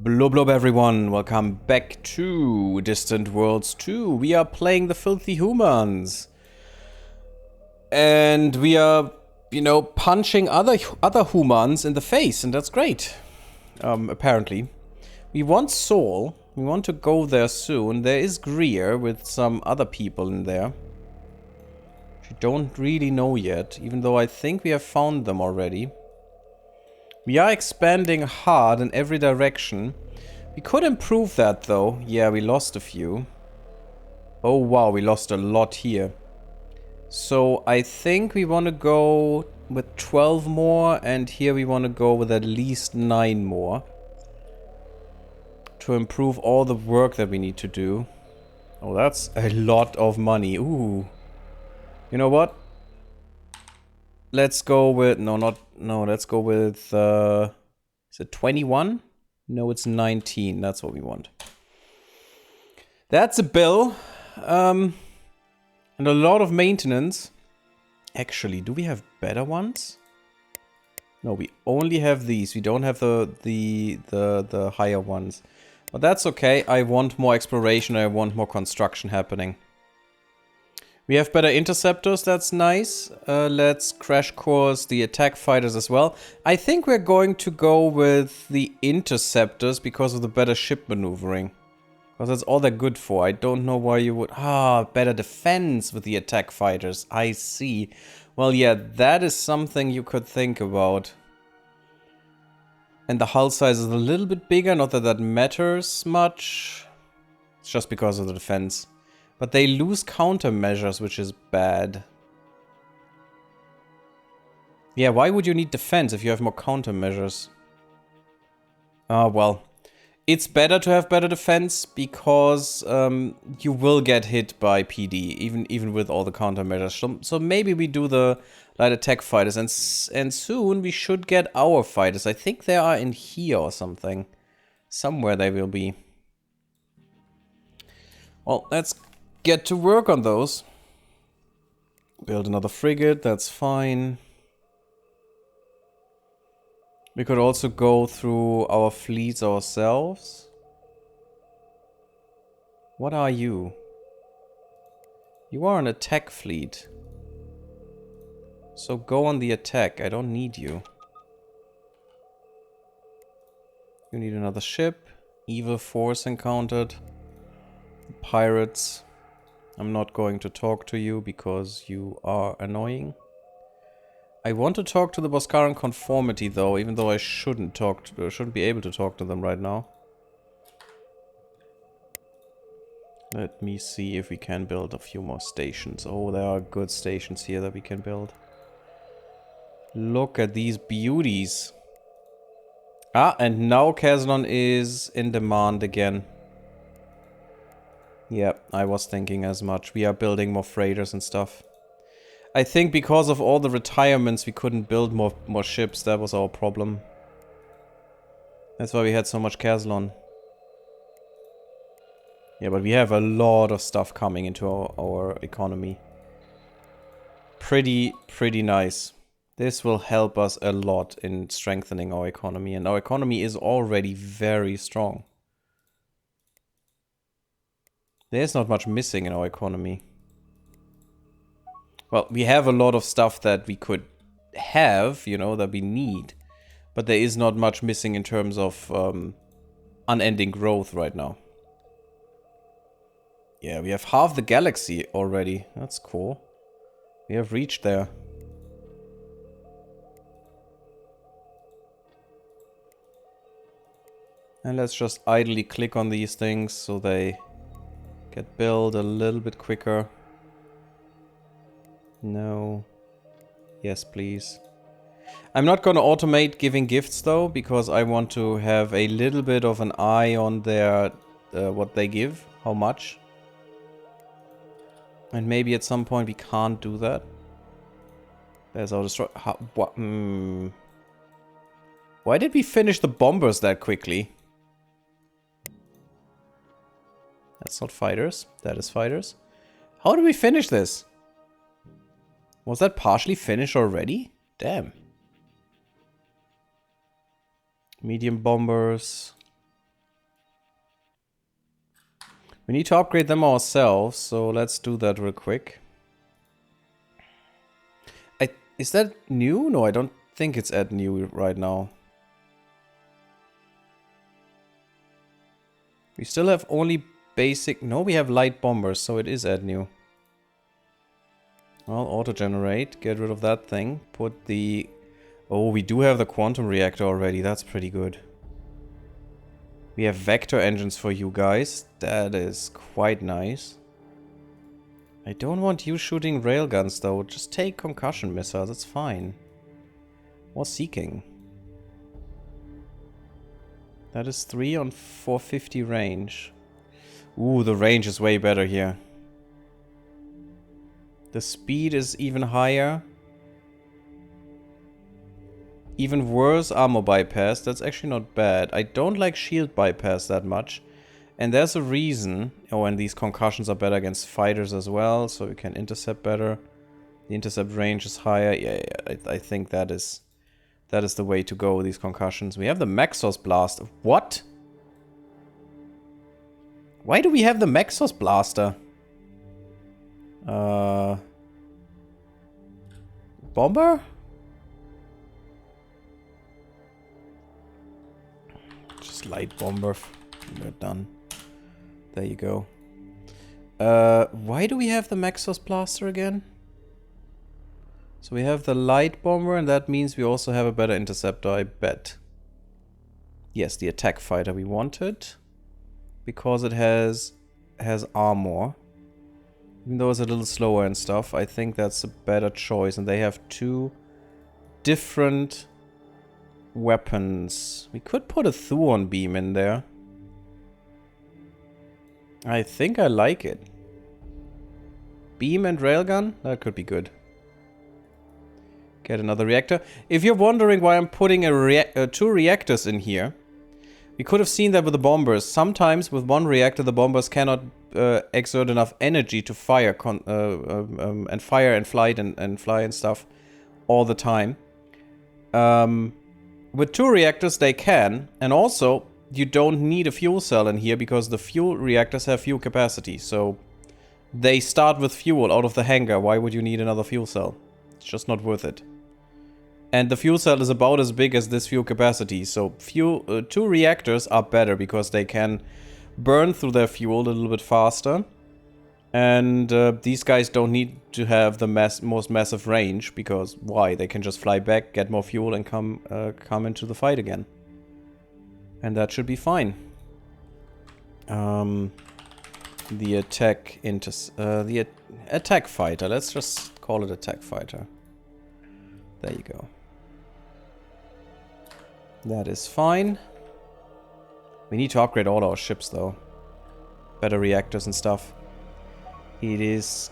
Blub blub everyone, welcome back to Distant Worlds 2. We are playing the filthy Hoomans. And we are, punching other Hoomans in the face, and that's great. Apparently. We want Saul. We want to go there soon. There is Greer with some other people in there. We don't really know yet, even though I think we have found them already. We are expanding hard in every direction. We could improve that though. Yeah, we lost a few. Oh wow, we lost a lot here. So I think we want to go with 12 more, and here we want to go with at least 9 more. To improve all the work that we need to do. Oh, that's a lot of money. Ooh. You know what? Let's go with... let's go with... is it 21? No, it's 19. That's what we want. That's a bill. And a lot of maintenance. Actually, do we have better ones? No, we only have these. We don't have the higher ones. But that's okay. I want more exploration. I want more construction happening. We have better interceptors, that's nice. Let's crash course the attack fighters as well. I think we're going to go with the interceptors because of the better ship maneuvering. Because that's all they're good for. I don't know why you would... better defense with the attack fighters. I see. Well, yeah, that is something you could think about. And the hull size is a little bit bigger, not that that matters much. It's just because of the defense. But they lose countermeasures, which is bad. Yeah, why would you need defense if you have more countermeasures? Well. It's better to have better defense because you will get hit by PD, even with all the countermeasures. So maybe we do the light attack fighters, and soon we should get our fighters. I think they are in here or something. Somewhere they will be. Well, let's get to work on those. Build another frigate, that's fine. We could also go through our fleets ourselves. What are you? You are an attack fleet. So go on the attack, I don't need you. You need another ship. Evil force encountered. Pirates. I'm not going to talk to you because you are annoying. I want to talk to the Boscaran Conformity though, even though I shouldn't be able to talk to them right now. Let me see if we can build a few more stations. Oh, there are good stations here that we can build. Look at these beauties. And now Kazlon is in demand again. Yeah, I was thinking as much. We are building more freighters and stuff. I think because of all the retirements we couldn't build more ships. That was our problem. That's why we had so much Kazlon. Yeah, but we have a lot of stuff coming into our economy. Pretty nice. This will help us a lot in strengthening our economy. And our economy is already very strong. There's not much missing in our economy. Well, we have a lot of stuff that we could have, that we need. But there is not much missing in terms of unending growth right now. Yeah, we have half the galaxy already. That's cool. We have reached there. And let's just idly click on these things so they get built a little bit quicker. No. Yes, please. I'm not gonna automate giving gifts though, because I want to have a little bit of an eye on their what they give, how much. And maybe at some point we can't do that. There's our destroy. What? Why did we finish the bombers that quickly? That's not fighters. That is fighters. How did we finish this? Was that partially finished already? Damn. Medium bombers. We need to upgrade them ourselves, so let's do that real quick. Is that new? No, I don't think it's at new right now. We still have only basic... No, we have light bombers, so it is at new. Well, auto-generate. Get rid of that thing. Put the... Oh, we do have the quantum reactor already. That's pretty good. We have vector engines for you guys. That is quite nice. I don't want you shooting railguns though. Just take concussion missiles. It's fine. Or seeking. That is 3 on 450 range. Ooh, the range is way better here. The speed is even higher. Even worse, armor bypass. That's actually not bad. I don't like shield bypass that much. And there's a reason. Oh, and these concussions are better against fighters as well, so you can intercept better. The intercept range is higher. Yeah, I think that is the way to go with these concussions. We have the Maxos Blaster. What? Why do we have the Maxos Blaster? Bomber? Just light bomber. We're done. There you go. Why do we have the Maxos Blaster again? So we have the light bomber, and that means we also have a better interceptor, I bet. Yes, the attack fighter we wanted. Because it has armor. Even though it's a little slower and stuff, I think that's a better choice. And they have 2 different weapons. We could put a Thuon beam in there. I think I like it. Beam and railgun? That could be good. Get another reactor. If you're wondering why I'm putting 2 reactors in here, we could have seen that with the bombers. Sometimes with 1 reactor the bombers cannot exert enough energy to fire and fire and flight and fly and stuff all the time. With 2 reactors they can, and also you don't need a fuel cell in here because the fuel reactors have fuel capacity, so they start with fuel out of the hangar. Why would you need another fuel cell? It's just not worth it. And the fuel cell is about as big as this fuel capacity, so 2 reactors are better because they can burn through their fuel a little bit faster. And these guys don't need to have the most massive range, because why? They can just fly back, get more fuel, and come into the fight again. And that should be fine. The attack fighter. Let's just call it attack fighter. There you go. That is fine. We need to upgrade all our ships though. Better reactors and stuff. It is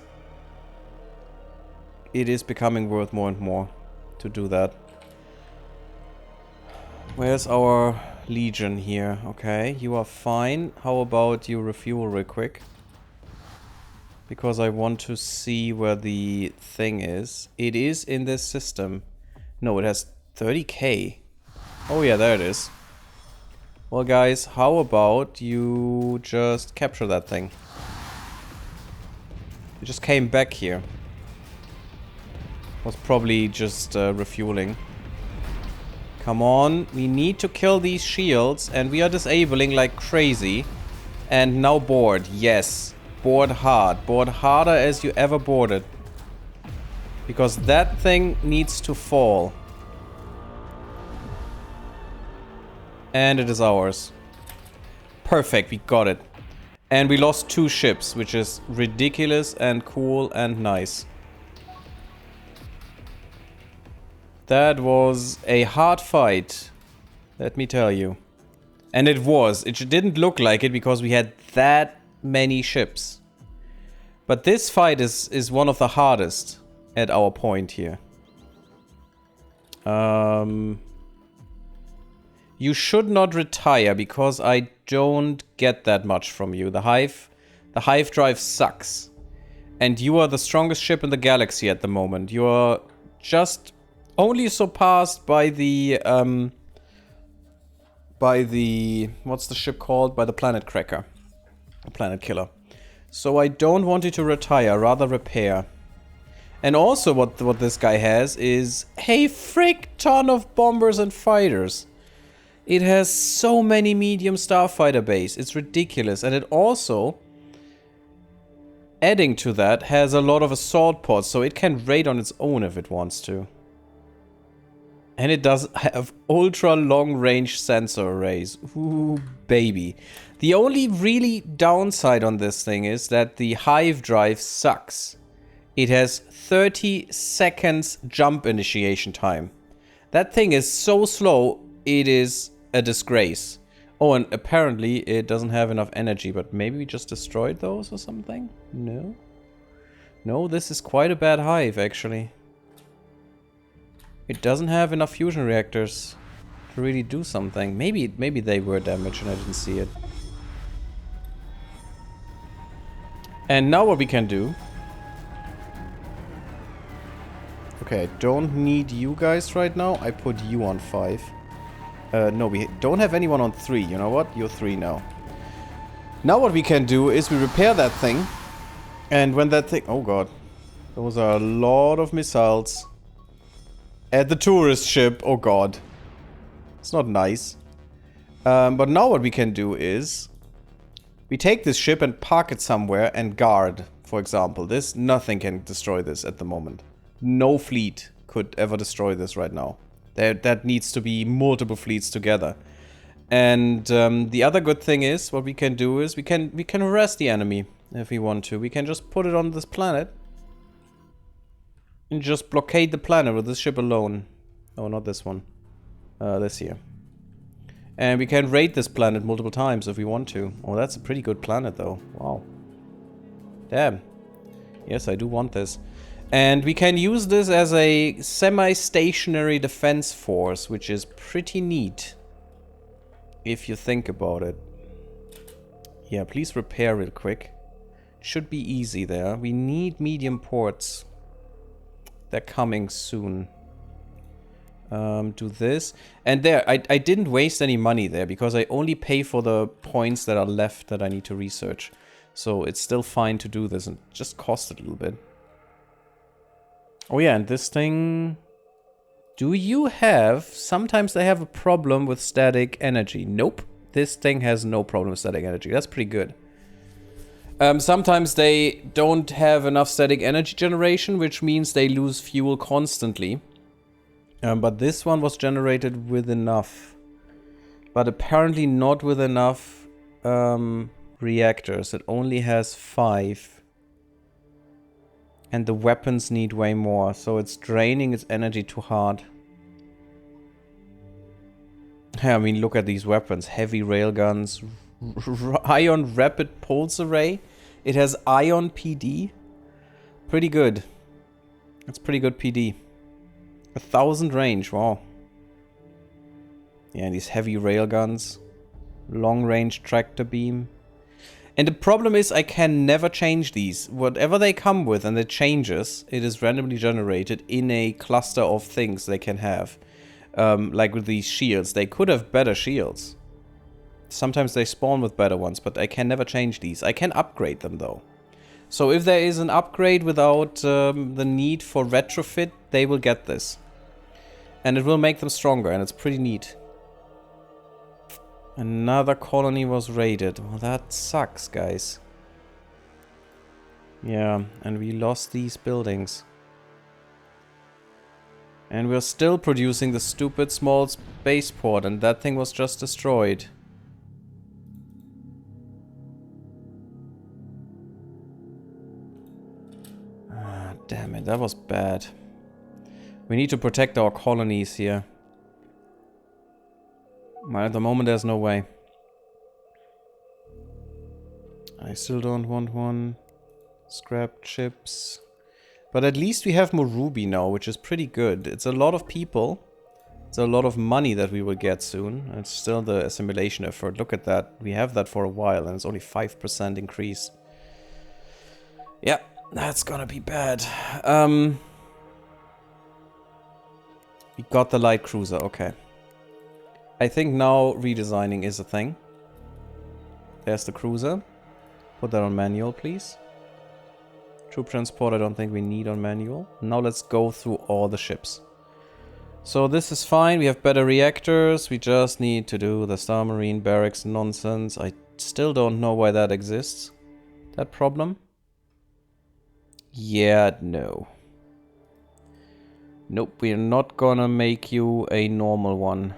becoming worth more and more to do that. Where's our Legion here? Okay, you are fine. How about you refuel real quick? Because I want to see where the thing is. It is in this system. No, it has 30k. Oh yeah, there it is. Well guys, how about you just capture that thing? It just came back here. Was probably just refueling. Come on, we need to kill these shields, and we are disabling like crazy. And now board, yes. Board hard. Board harder as you ever boarded. Because that thing needs to fall. And it is ours. Perfect, we got it. And we lost 2 ships, which is ridiculous and cool and nice. That was a hard fight, let me tell you. And it was. It didn't look like it because we had that many ships. But this fight is one of the hardest at our point here. You should not retire because I don't get that much from you. The hive drive sucks. And you are the strongest ship in the galaxy at the moment. You are just only surpassed by the what's the ship called? By the Planet Cracker. A planet killer. So I don't want it to retire, rather repair. And also what this guy has is a frick ton of bombers and fighters. It has so many medium starfighter base. It's ridiculous. And it also, adding to that, has a lot of assault pods, so it can raid on its own if it wants to. And it does have ultra long range sensor arrays. Ooh, baby. The only really downside on this thing is that the hive drive sucks. It has 30 seconds jump initiation time. That thing is so slow, it is a disgrace. Oh, and apparently it doesn't have enough energy, but maybe we just destroyed those or something? No? No, this is quite a bad hive, actually. It doesn't have enough fusion reactors to really do something. Maybe they were damaged and I didn't see it. And now what we can do... Okay, I don't need you guys right now. I put you on 5. No, we don't have anyone on 3. You know what? You're 3 now. Now what we can do is we repair that thing. And when that thing... Oh god. Those are a lot of missiles. At the tourist ship. Oh god. It's not nice. But now what we can do is... We take this ship and park it somewhere and guard, for example. Nothing can destroy this at the moment. No fleet could ever destroy this right now. That needs to be multiple fleets together. And the other good thing is, what we can do is we can harass the enemy if we want to. We can just put it on this planet. And just blockade the planet with this ship alone. Oh, not this one. This here. And we can raid this planet multiple times if we want to. Oh, that's a pretty good planet though. Wow. Damn. Yes, I do want this. And we can use this as a semi-stationary defense force, which is pretty neat. If you think about it. Yeah, please repair real quick. Should be easy there. We need medium ports. They're coming soon. Do this. And there, I didn't waste any money there because I only pay for the points that are left that I need to research. So it's still fine to do this and just cost it a little bit. Oh yeah, and this thing... Do you have... Sometimes they have a problem with static energy. Nope. This thing has no problem with static energy. That's pretty good. Sometimes they don't have enough static energy generation, which means they lose fuel constantly. But this one was generated with enough. But apparently not with enough reactors. It only has 5. And the weapons need way more, so it's draining its energy too hard. I mean, look at these weapons. Heavy railguns, ion rapid pulse array. It has ion PD. Pretty good. That's pretty good PD. 1,000 range, wow. Yeah, and these heavy railguns. Long range tractor beam. And the problem is I can never change these. Whatever they come with and it changes, it is randomly generated in a cluster of things they can have. Like with these shields. They could have better shields. Sometimes they spawn with better ones, but I can never change these. I can upgrade them though. So if there is an upgrade without the need for retrofit, they will get this. And it will make them stronger, and it's pretty neat. Another colony was raided. Well, that sucks, guys. Yeah, and we lost these buildings. And we're still producing the stupid small spaceport, and that thing was just destroyed. Ah, damn it, that was bad. We need to protect our colonies here. Well, at the moment there's no way. I still don't want one. Scrap chips. But at least we have more ruby now, which is pretty good. It's a lot of people. It's a lot of money that we will get soon. It's still the assimilation effort. Look at that. We have that for a while and it's only 5% increase. Yeah, that's gonna be bad. We got the light cruiser, okay. I think now redesigning is a thing. There's the cruiser. Put that on manual, please. Troop transport I don't think we need on manual. Now let's go through all the ships. So this is fine, we have better reactors, we just need to do the Star Marine barracks nonsense. I still don't know why that exists. That problem? Yeah, no. Nope, we're not gonna make you a normal one.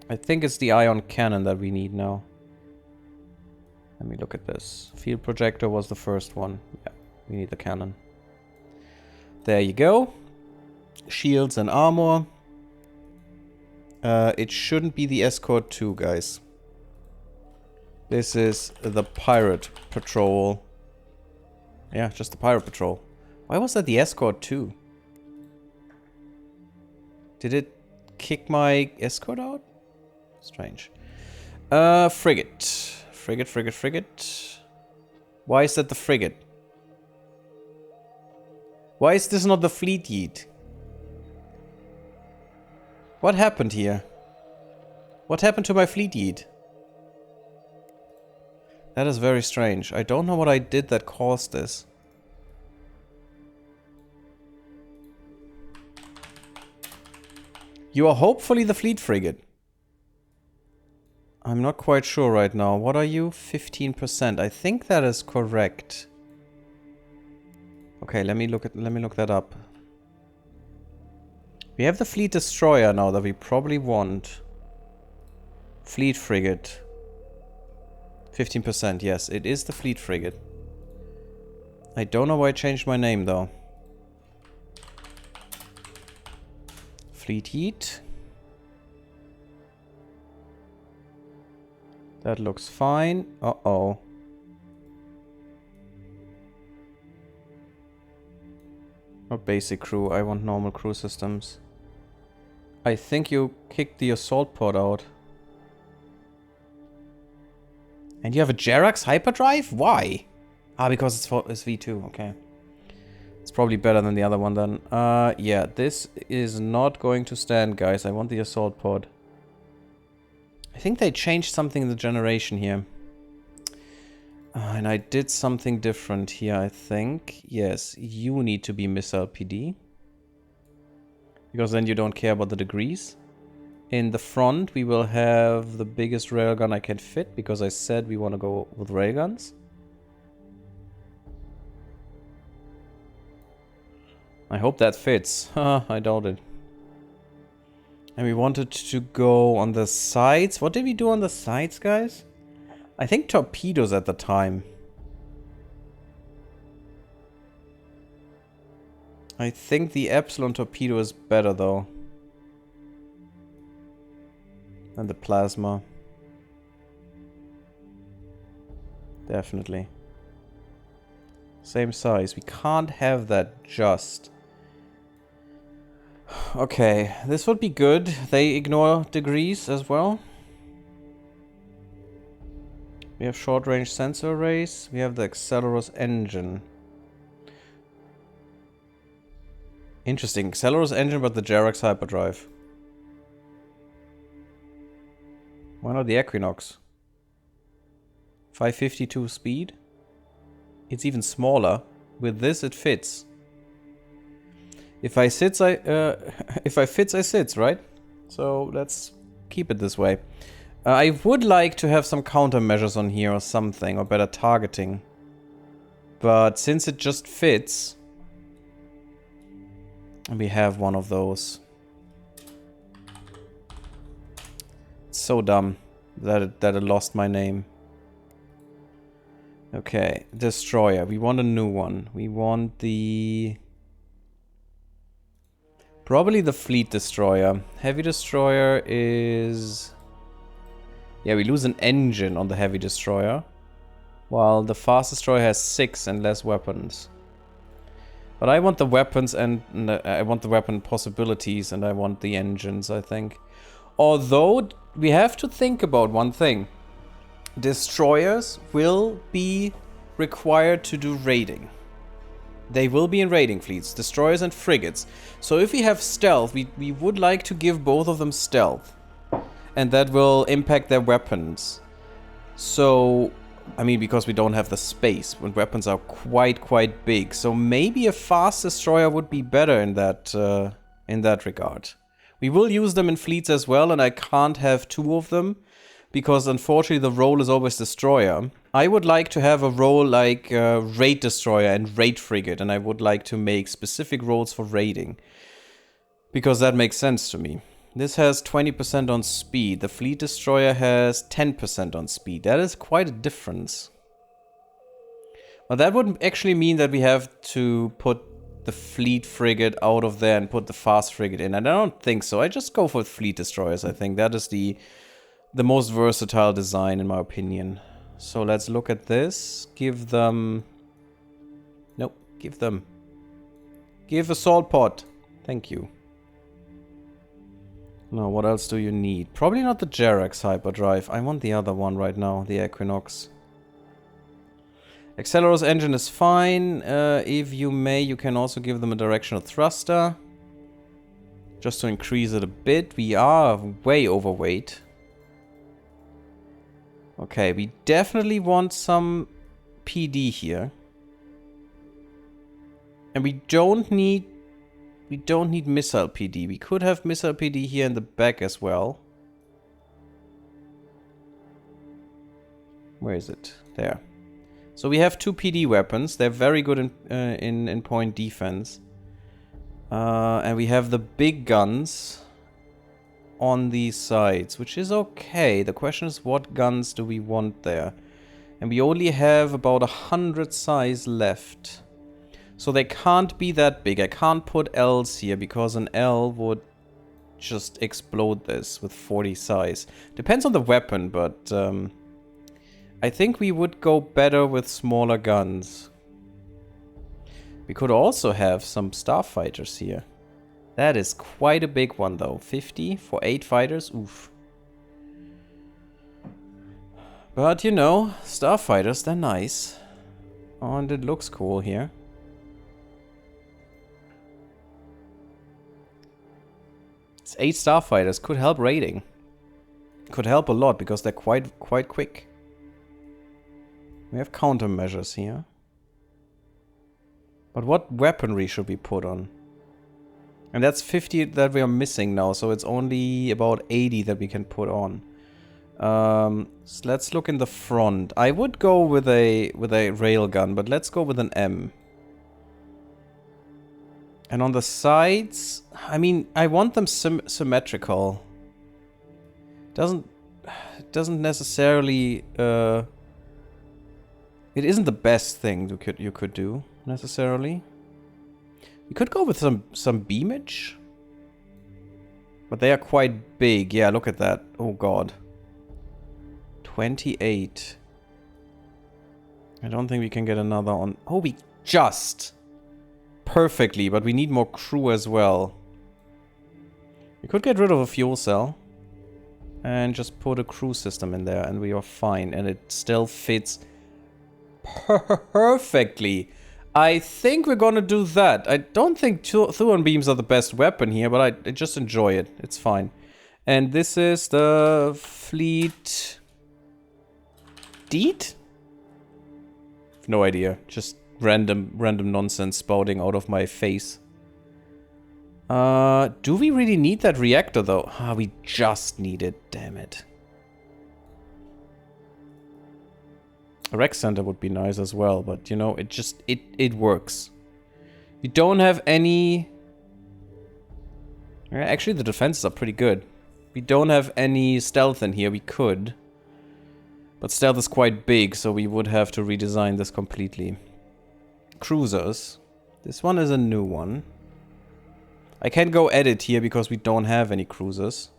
I think it's the ion cannon that we need now. Let me look at this. Field projector was the first one. Yeah, we need the cannon. There you go. Shields and armor. It shouldn't be the Escort 2, guys. This is the Pirate Patrol. Yeah, just the Pirate Patrol. Why was that the Escort 2? Did it kick my Escort out? Strange. Frigate. Frigate. Why is that the frigate? Why is this not the fleet yeet? What happened here? What happened to my fleet yeet? That is very strange. I don't know what I did that caused this. You are hopefully the fleet frigate. I'm not quite sure right now. What are you? 15%. I think that is correct. Okay, let me look that up. We have the fleet destroyer now that we probably want. Fleet frigate. 15%, yes, it is the fleet frigate. I don't know why I changed my name though. Fleet yeet. That looks fine. Uh-oh. Not basic crew, I want normal crew systems. I think you kicked the assault pod out. And you have a Jerax hyperdrive? Why? Ah, because it's V2, okay. It's probably better than the other one then. Yeah, this is not going to stand, guys. I want the assault pod. I think they changed something in the generation here. And I did something different here, I think. Yes, you need to be missile PD. Because then you don't care about the degrees. In the front, we will have the biggest railgun I can fit, because I said we want to go with railguns. I hope that fits. I doubt it. And we wanted to go on the sides. What did we do on the sides, guys? I think torpedoes at the time. I think the Epsilon torpedo is better, though. And the plasma. Definitely. Same size. We can't have that just. Okay, this would be good. They ignore degrees as well. We have short-range sensor arrays. We have the Acceleros engine. Interesting. Acceleros engine, but the Jerax hyperdrive. Why not the Equinox? 552 speed. It's even smaller. With this, it fits. If I sits, if I fits, I sits, right? So let's keep it this way. I would like to have some countermeasures on here or something, or better targeting. But since it just fits, we have one of those. It's so dumb that it lost my name. Okay, destroyer. We want a new one. We want the... probably the fleet destroyer. Heavy destroyer is... yeah, we lose an engine on the heavy destroyer. While the fast destroyer has 6 and less weapons. But I want the weapons and I want the weapon possibilities and I want the engines, I think. Although, we have to think about one thing. Destroyers will be required to do raiding. They will be in raiding fleets, destroyers and frigates. So if we have stealth, we would like to give both of them stealth. And that will impact their weapons. So I mean, because we don't have the space, when weapons are quite big. So maybe a fast destroyer would be better in that regard. We will use them in fleets as well, and I can't have 2 of them, because unfortunately the role is always destroyer. I would like to have a role like raid destroyer and raid frigate, and I would like to make specific roles for raiding, because that makes sense to me. This has 20% on speed. The fleet destroyer has 10% on speed. That is quite a difference. But that would actually mean that we have to put the fleet frigate out of there and put the fast frigate in. And I don't think so. I just go for fleet destroyers, I think. That is the most versatile design, in my opinion. So let's look at this. Give them... Nope. Give assault pod. Thank you. Now, what else do you need? Probably not the Jerax hyperdrive. I want the other one right now, the Equinox. Acceleros engine is fine. If you may, you can also give them a directional thruster. Just to increase it a bit. We are way overweight. Okay, we definitely want some PD here. And we don't need missile PD. We could have missile PD here in the back as well. Where is it? There. So we have 2 PD weapons. They're very good in point defense. And we have the big guns on these sides, which is okay. The question is, what guns do we want there? And we only have about 100 size left. So they can't be that big. I can't put Ls here because an L would just explode this with 40 size. Depends on the weapon, but I think we would go better with smaller guns. We could also have some starfighters here. That is quite a big one though. 50 for 8 fighters. Oof. But you know, starfighters, they're nice. Oh, and it looks cool here. It's 8 starfighters. Could help raiding. Could help a lot because they're quite quick. We have countermeasures here. But what weaponry should we put on? And that's 50 that we are missing now, so it's only about 80 that we can put on. So let's look in the front. I would go with a railgun, but let's go with an M. And on the sides, I mean, I want them symmetrical. Doesn't necessarily. It isn't the best thing you could do necessarily. You could go with some beamage, but they are quite big. Yeah, look at that. Oh god. 28. I don't think we can get another on. Oh, we just perfectly, but we need more crew as well. We could get rid of a fuel cell and just put a crew system in there, and we are fine. And it still fits perfectly. I think we're gonna do that. I don't think Thuon beams are the best weapon here, but I just enjoy it. It's fine. And this is the fleet Deed? No idea. Just random nonsense spouting out of my face. Do we really need that reactor though? Ah, we just need it. Damn it. A rec center would be nice as well, but you know, it works. We don't have any... Actually, the defenses are pretty good. We don't have any stealth in here. We could. But stealth is quite big, so we would have to redesign this completely. Cruisers. This one is a new one. I can't go edit here because we don't have any cruisers.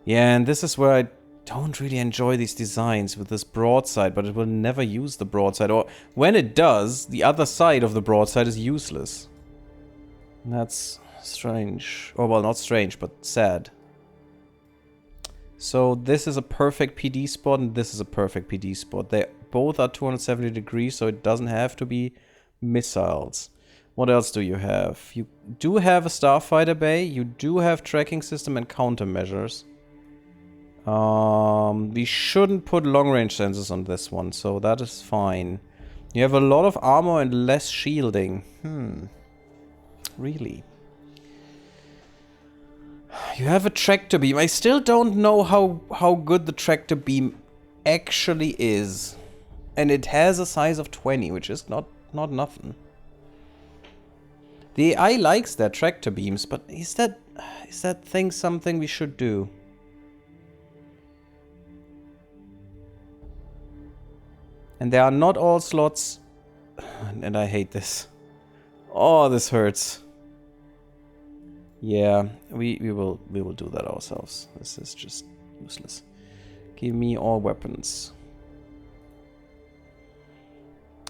Yeah, and this is where I don't really enjoy these designs with this broadside, but it will never use the broadside. Or when it does, the other side of the broadside is useless. And that's strange. Oh, well, not strange, but sad. So this is a perfect PD spot, and this is a perfect PD spot. They both are 270 degrees, so it doesn't have to be missiles. What else do you have? You do have a starfighter bay. You do have tracking system and countermeasures. We shouldn't put long-range sensors on this one, so that is fine. You have a lot of armor and less shielding. Really? You have a tractor beam. I still don't know how good the tractor beam actually is. And it has a size of 20, which is not nothing. The AI likes their tractor beams, but is that thing something we should do? And there are not all slots. And I hate this. Oh, this hurts. Yeah, we will do that ourselves. This is just useless. Give me all weapons.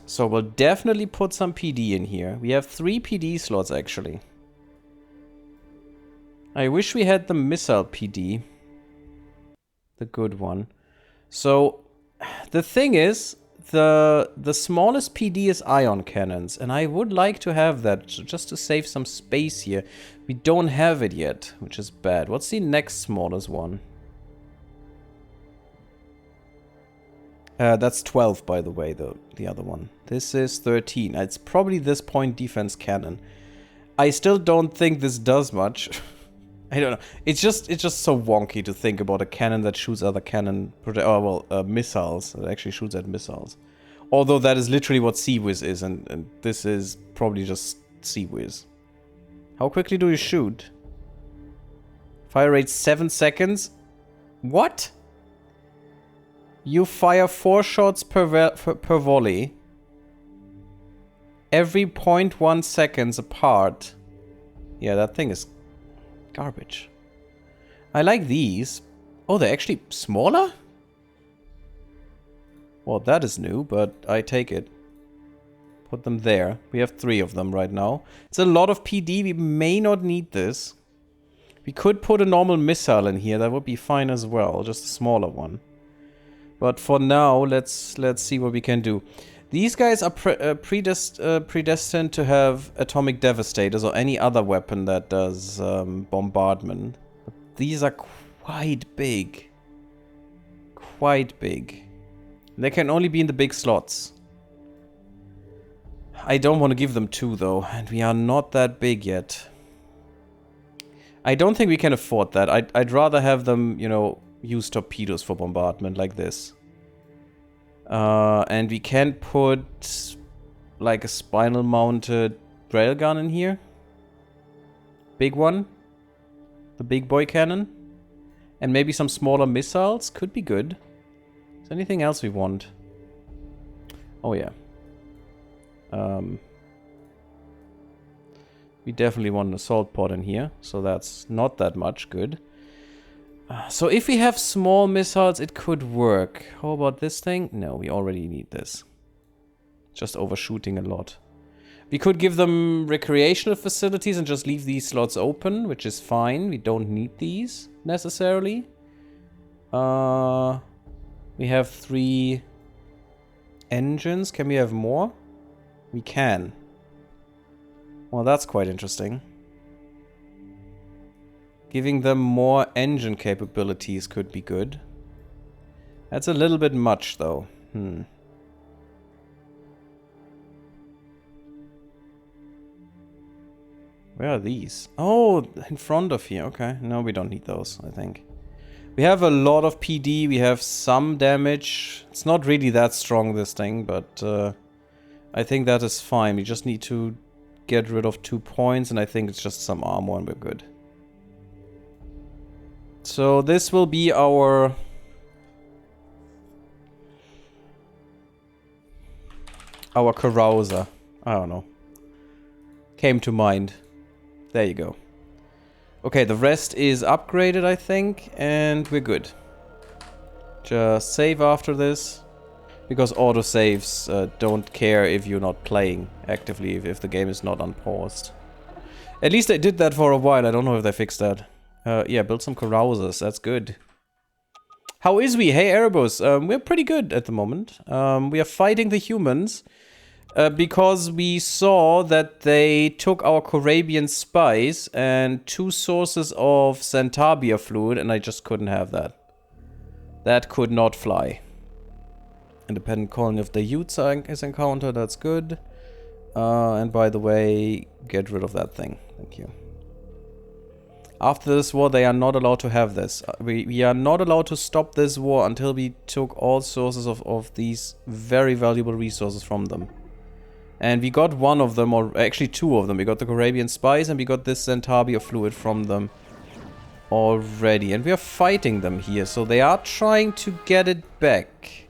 So we'll definitely put some PD in here. We have 3 PD slots actually. I wish we had the missile PD. The good one. So the thing is, the smallest PD is ion cannons, and I would like to have that just to save some space here. We don't have it yet, which is bad. What's the next smallest one? That's 12, by the way, the other one. This is 13. It's probably this point defense cannon. I still don't think this does much. I don't know. It's just so wonky to think about a cannon that shoots other missiles. It actually shoots at missiles. Although that is literally what Sea-Whiz is, and this is probably just Sea-Whiz. How quickly do you shoot? Fire rate 7 seconds? What? You fire 4 shots per volley. Every 0.1 seconds apart. Yeah, that thing is garbage. I like these. Oh, they're actually smaller? Well, that is new, but I take it. Put them there. We have 3 of them right now. It's a lot of PD. We may not need this. We could put a normal missile in here. That would be fine as well. Just a smaller one. But for now, let's see what we can do. These guys are predestined to have atomic devastators or any other weapon that does bombardment. But these are quite big. Quite big. They can only be in the big slots. I don't want to give them 2 though, and we are not that big yet. I don't think we can afford that. I'd rather have them, you know, use torpedoes for bombardment like this. And we can put like a spinal mounted railgun in here. Big one. The big boy cannon. And maybe some smaller missiles. Could be good. Is there anything else we want? Oh yeah. We definitely want an assault pod in here. So that's not that much good. So if we have small missiles, it could work. How about this thing? No, we already need this. Just overshooting a lot. We could give them recreational facilities and just leave these slots open, which is fine. We don't need these necessarily. We have 3 engines. Can we have more? We can. Well, that's quite interesting. Giving them more engine capabilities could be good. That's a little bit much, though. Where are these? Oh, in front of here. Okay. No, we don't need those, I think. We have a lot of PD. We have some damage. It's not really that strong, this thing, but I think that is fine. We just need to get rid of 2 points, and I think it's just some armor, and we're good. So this will be our carouser. I don't know. Came to mind. There you go. Okay, the rest is upgraded, I think, and we're good. Just save after this, because autosaves don't care if you're not playing actively, if the game is not unpaused. At least they did that for a while. I don't know if they fixed that. Yeah, build some carousers. That's good. How is we? Hey, Erebus. We're pretty good at the moment. We are fighting the humans because we saw that they took our Corabian spice and 2 sources of Centabia fluid, and I just couldn't have that. That could not fly. Independent colony of the Utes is encountered. That's good. And by the way, get rid of that thing. Thank you. After this war, they are not allowed to have this. We are not allowed to stop this war until we took all sources of these very valuable resources from them. And we got one of them, or actually two of them. We got the Arabian spice and we got this Centavier fluid from them already. And we are fighting them here, so they are trying to get it back.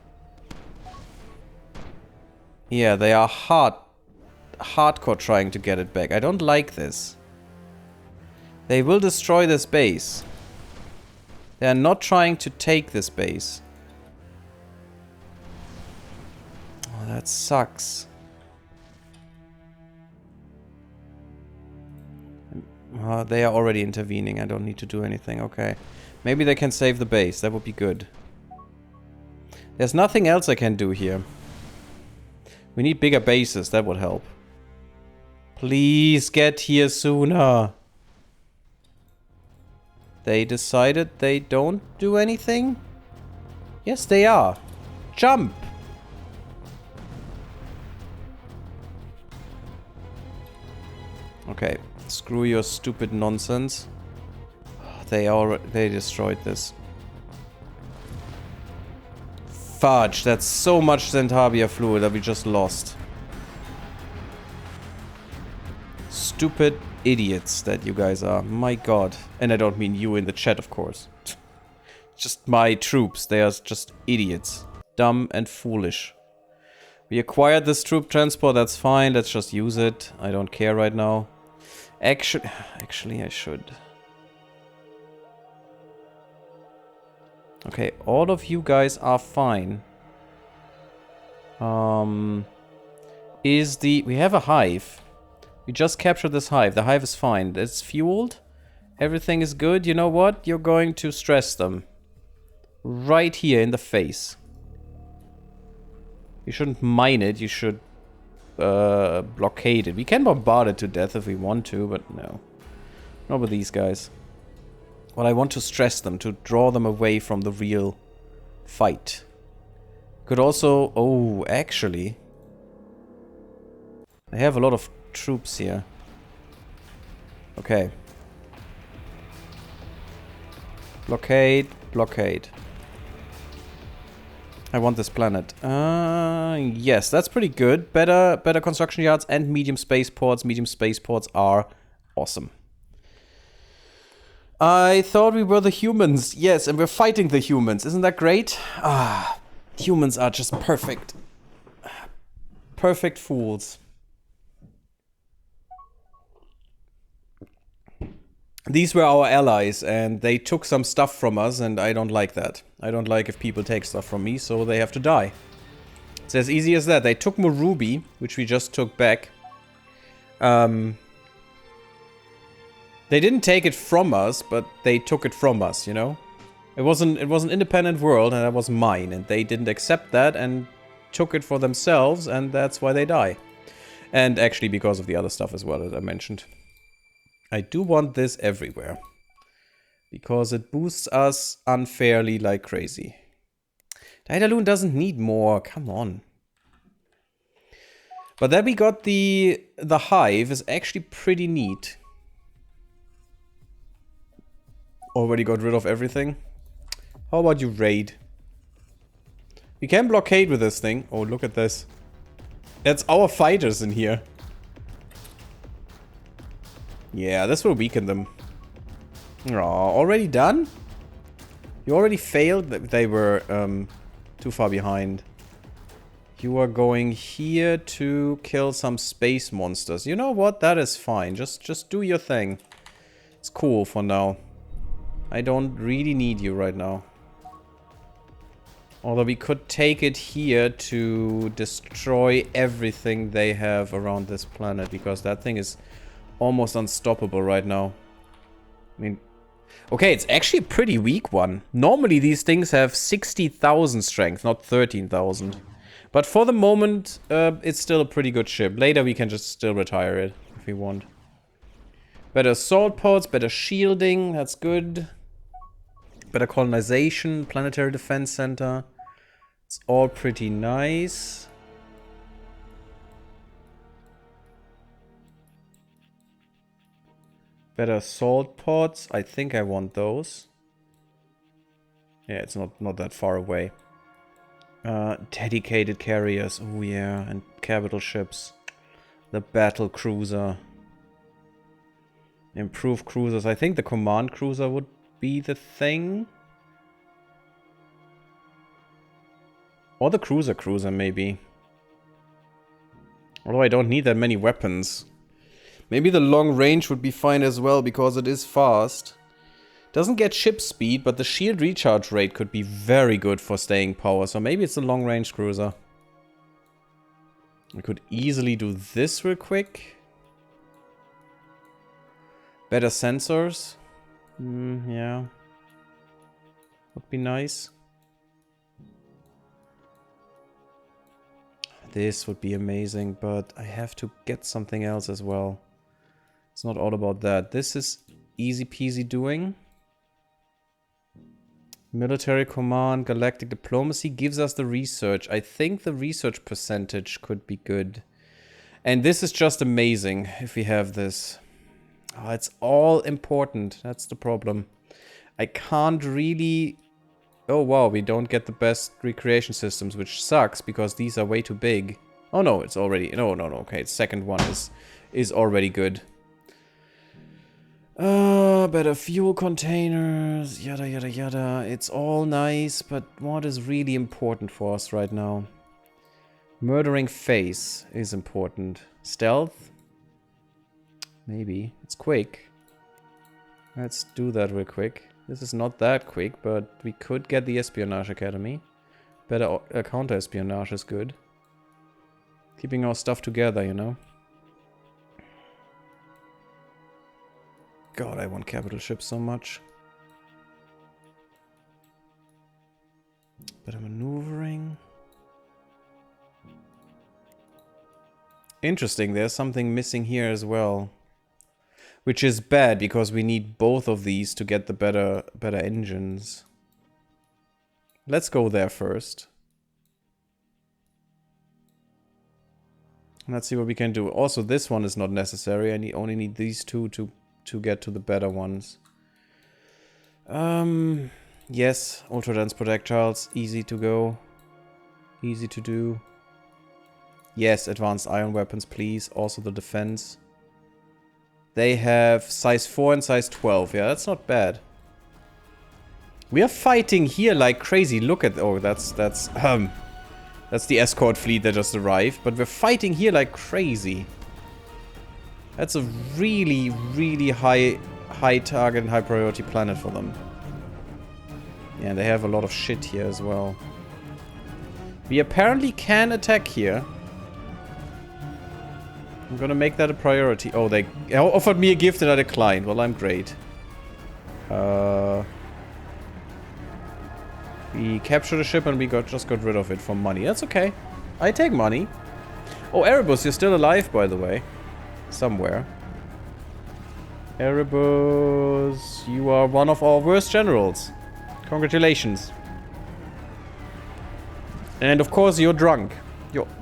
Yeah, they are hardcore trying to get it back. I don't like this. They will destroy this base. They are not trying to take this base. Oh, that sucks. They are already intervening. I don't need to do anything. Okay. Maybe they can save the base. That would be good. There's nothing else I can do here. We need bigger bases. That would help. Please get here sooner. They decided they don't do anything? Yes, they are. Jump! Okay, screw your stupid nonsense. They destroyed this. Fudge, that's so much Centavier fluid that we just lost. Stupid idiots that you guys are. My god. And I don't mean you in the chat, of course. Just my troops. They are just idiots. Dumb and foolish. We acquired this troop transport. That's fine. Let's just use it. I don't care right now. Actually, I should. Okay, all of you guys are fine. We have a hive. We just captured this hive. The hive is fine. It's fueled. Everything is good. You know what? You're going to stress them. Right here in the face. You shouldn't mine it. You should blockade it. We can bombard it to death if we want to, but no. Not with these guys. Well, I want to stress them, to draw them away from the real fight. Could also... Oh, actually... I have a lot of troops here. Okay. Blockade, blockade. I want this planet. Yes, that's pretty good. Better construction yards and medium spaceports. Medium spaceports are awesome. I thought we were the humans. Yes, and we're fighting the humans. Isn't that great? Ah, humans are just perfect. Perfect fools. These were our allies, and they took some stuff from us, and I don't like that. I don't like if people take stuff from me, so they have to die. It's as easy as that. They took Morubi, which we just took back. They didn't take it from us, but they took it from us, you know? It was an independent world, and that was mine, and they didn't accept that, and took it for themselves, and that's why they die. And actually because of the other stuff as well, as I mentioned. I do want this everywhere. Because it boosts us unfairly like crazy. Daedalus doesn't need more, come on. But then we got the hive is actually pretty neat. Already got rid of everything. How about you raid? We can blockade with this thing. Oh, look at this. That's our fighters in here. Yeah, this will weaken them. Aw, already done? You already failed? They were too far behind. You are going here to kill some space monsters. You know what? That is fine. Just do your thing. It's cool for now. I don't really need you right now. Although we could take it here to destroy everything they have around this planet. Because that thing is almost unstoppable right now. I mean... Okay, it's actually a pretty weak one. Normally these things have 60,000 strength, not 13,000. But for the moment, it's still a pretty good ship. Later we can just still retire it, if we want. Better assault pods, better shielding, that's good. Better colonization, planetary defense center. It's all pretty nice. Better salt pots. I think I want those. Yeah, it's not that far away. Dedicated carriers. Oh yeah, and capital ships. The battle cruiser. Improved cruisers. I think the command cruiser would be the thing. Or the cruiser maybe. Although I don't need that many weapons. Maybe the long range would be fine as well because it is fast. Doesn't get ship speed, but the shield recharge rate could be very good for staying power. So maybe it's a long range cruiser. I could easily do this real quick. Better sensors. Yeah. Would be nice. This would be amazing, but I have to get something else as well. It's not all about that. This is easy peasy doing. Military command, galactic diplomacy gives us the research. I think the research percentage could be good. And this is just amazing if we have this. Oh, it's all important. That's the problem. I can't really... Oh wow, we don't get the best recreation systems, which sucks because these are way too big. Oh no, it's already... No. Okay, second one is already good. Better fuel containers, yada yada yada. It's all nice, but what is really important for us right now? Murdering face is important. Stealth? Maybe. It's quick. Let's do that real quick. This is not that quick, but we could get the Espionage Academy. Better counter-espionage is good. Keeping our stuff together, you know? God, I want capital ships so much. Better maneuvering. Interesting, there's something missing here as well. Which is bad, because we need both of these to get the better engines. Let's go there first. Let's see what we can do. Also, this one is not necessary. I only need these two to get to the better ones. Yes, ultra dense projectiles, easy to go. Easy to do. Yes, advanced ion weapons, please. Also the defense. They have size 4 and size 12. Yeah, that's not bad. We are fighting here like crazy. Look at... Oh, that's the escort fleet that just arrived. But we're fighting here like crazy. That's a really, really high target and high priority planet for them. Yeah, and they have a lot of shit here as well. We apparently can attack here. I'm gonna make that a priority. Oh, they offered me a gift and I declined. Well, I'm great. We captured a ship and we just got rid of it for money. That's okay. I take money. Oh, Erebus, you're still alive, by the way. Somewhere. Erebus, you are one of our worst generals. Congratulations. And of course, you're drunk.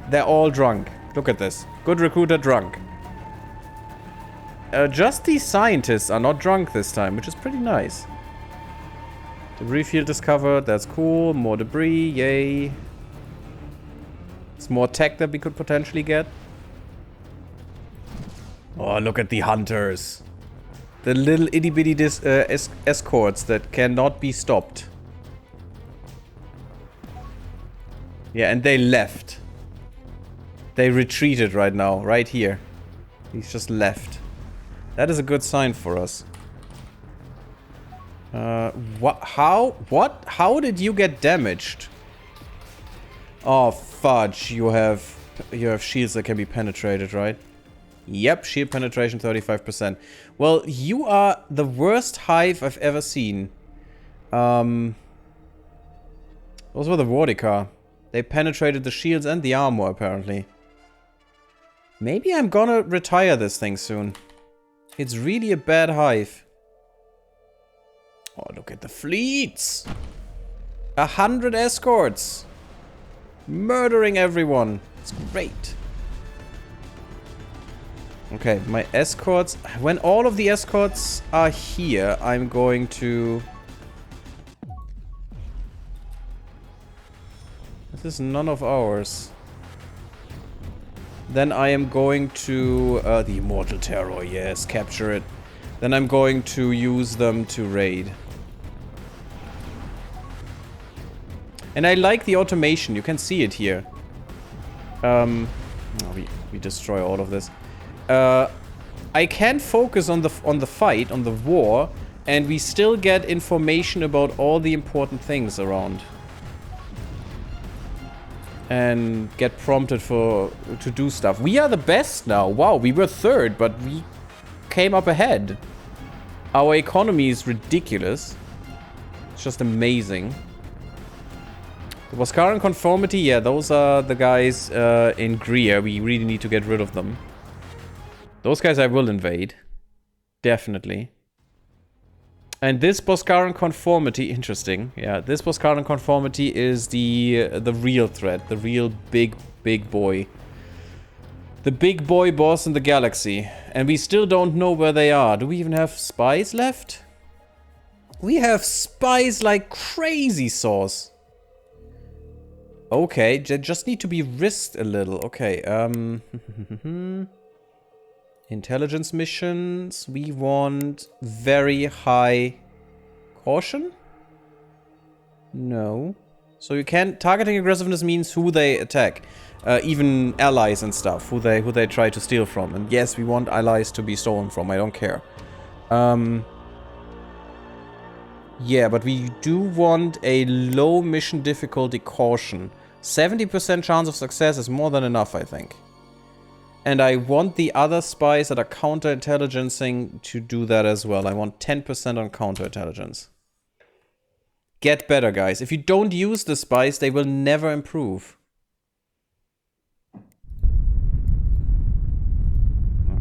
They're all drunk. Look at this. Good recruiter drunk. Just these scientists are not drunk this time, which is pretty nice. Debris field discovered. That's cool. More debris. Yay. It's more tech that we could potentially get. Oh, look at the hunters. The little itty bitty escorts that cannot be stopped. Yeah, and they left. They retreated right now, right here. He's just left. That is a good sign for us. What? How did you get damaged? Oh, fudge. You have shields that can be penetrated, right? Yep, shield penetration 35%. Well, you are the worst hive I've ever seen. Those were the Vortica. They penetrated the shields and the armor, apparently. Maybe I'm gonna retire this thing soon. It's really a bad hive. Oh, look at the fleets! 100 escorts! Murdering everyone! It's great. Okay, my escorts... When all of the escorts are here, I'm going to... This is none of ours. Then I am going to... the Immortal Terror, yes, capture it. Then I'm going to use them to raid. And I like the automation, you can see it here. Oh, we destroy all of this. I can focus on the fight, on the war, and we still get information about all the important things around. And get prompted to do stuff. We are the best now. Wow, we were third, but we came up ahead. Our economy is ridiculous. It's just amazing. The Boscaran conformity, yeah, those are the guys in Greer. We really need to get rid of them. Those guys I will invade. Definitely. And this Boscaran conformity, interesting. Yeah, this Boscaran conformity is the real threat. The real big boy. The big boy boss in the galaxy. And we still don't know where they are. Do we even have spies left? We have spies like crazy sauce. Okay, they just need to be risked a little. Okay, intelligence missions. We want very high caution? No. So you can't... Targeting aggressiveness means who they attack. Even allies and stuff, who they try to steal from. And yes, we want allies to be stolen from, I don't care. Yeah, but we do want a low mission difficulty caution. 70% chance of success is more than enough, I think. And I want the other spies that are counterintelligencing to do that as well. I want 10% on counterintelligence. Get better, guys. If you don't use the spies, they will never improve.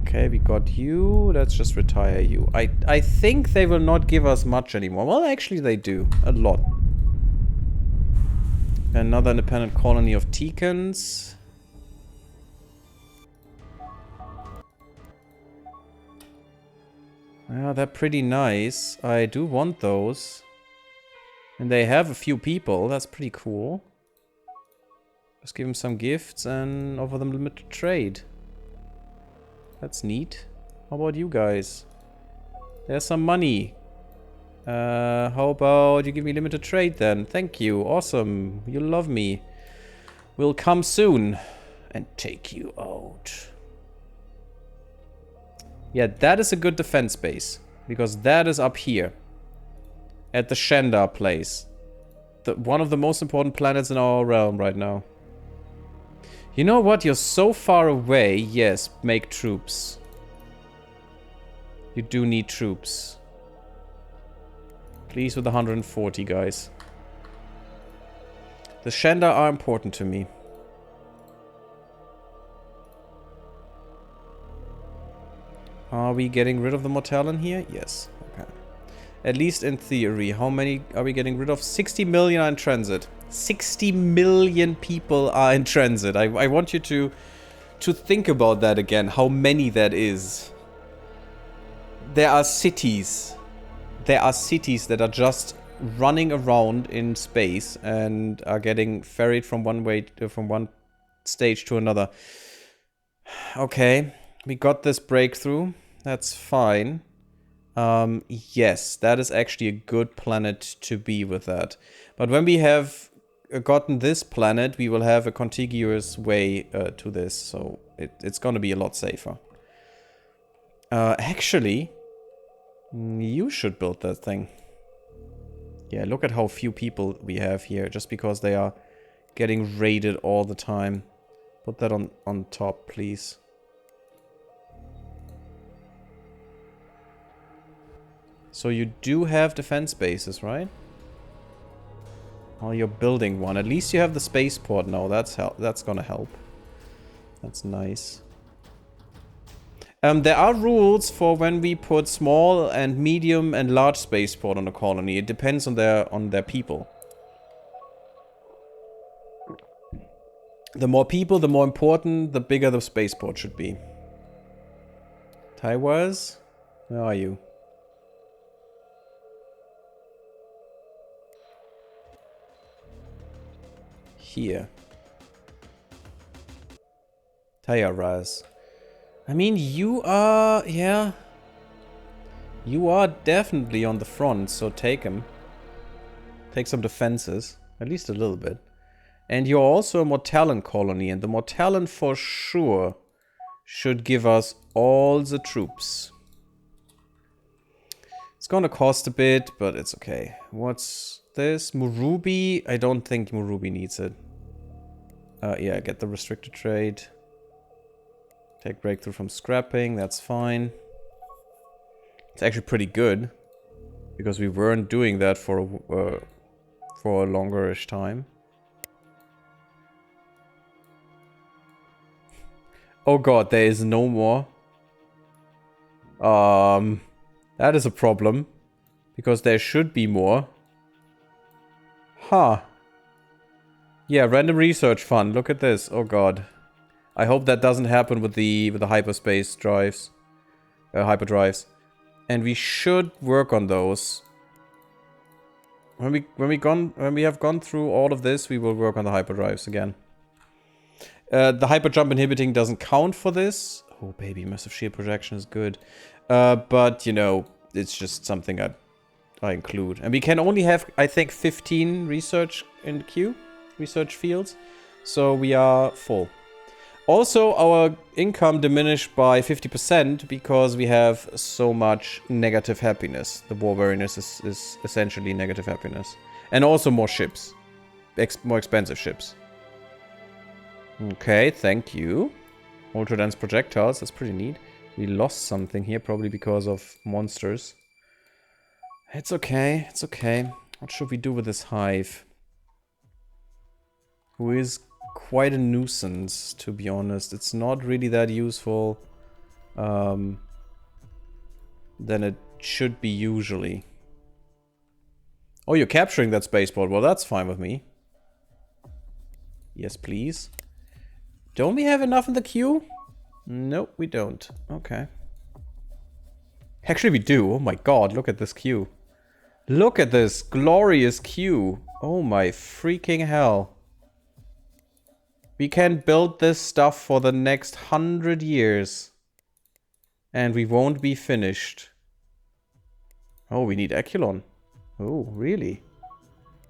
Okay, we got you. Let's just retire you. I think they will not give us much anymore. Well, actually they do. A lot. Another independent colony of Teekans. Yeah, they're pretty nice. I do want those. And they have a few people. That's pretty cool. Just give them some gifts and offer them limited trade. That's neat. How about you guys? There's some money. How about you give me limited trade then? Thank you. Awesome. You love me. We'll come soon and take you out. Yeah, that is a good defense base. Because that is up here. At the Shandar place. One of the most important planets in our realm right now. You know what? You're so far away. Yes, make troops. You do need troops. Please with 140, guys. The Shandar are important to me. Are we getting rid of the Mortallon here? Yes. Okay. At least in theory. How many are we getting rid of? 60 million are in transit. 60 million people are in transit. I want you to think about that again. How many that is. There are cities. There are cities that are just running around in space and are getting ferried from one stage to another. Okay, we got this breakthrough. That's fine. Yes, that is actually a good planet to be with that. But when we have gotten this planet, we will have a contiguous way to this, so it's gonna be a lot safer. Actually, you should build that thing. Yeah, look at how few people we have here, just because they are getting raided all the time. Put that on top, please. So you do have defense bases, right? Oh, you're building one. At least you have the spaceport now. That's gonna help. That's nice. There are rules for when we put small and medium and large spaceport on a colony. It depends on their people. The more people, the more important, the bigger the spaceport should be. Taiwas, where are you? Here. Tayaraz. I mean, you are... yeah. You are definitely on the front, so take him. Take some defenses. At least a little bit. And you're also a Mortallan colony, and the Mortallan for sure should give us all the troops. It's gonna cost a bit, but it's okay. What's this? Murubi? I don't think Murubi needs it. Yeah, get the restricted trade. Take breakthrough from scrapping, that's fine. It's actually pretty good. Because we weren't doing that for a longer-ish time. Oh god, there is no more. That is a problem. Because there should be more. Huh. Yeah, random research fund. Look at this. Oh god. I hope that doesn't happen with the hyperspace drives. Hyperdrives. And we should work on those. When we have gone through all of this, we will work on the hyperdrives again. The hyperjump inhibiting doesn't count for this. Oh baby, massive shield projection is good. But you know, it's just something I include. And we can only have, I think, 15 research in the queue. Research fields. So we are full. Also, our income diminished by 50% because we have so much negative happiness. The war wariness is essentially negative happiness. And also more ships. More expensive ships. Okay, thank you. Ultra dense projectiles, that's pretty neat. We lost something here, probably because of monsters. It's okay, it's okay. What should we do with this hive? Who is quite a nuisance, to be honest. It's not really that useful than it should be usually. Oh, you're capturing that spaceport. Well, that's fine with me. Yes, please. Don't we have enough in the queue? Nope, we don't. Okay. Actually, we do. Oh my god, look at this queue. Look at this glorious queue. Oh my freaking hell. We can build this stuff for the next 100 years. And we won't be finished. Oh, we need Echelon. Oh, really?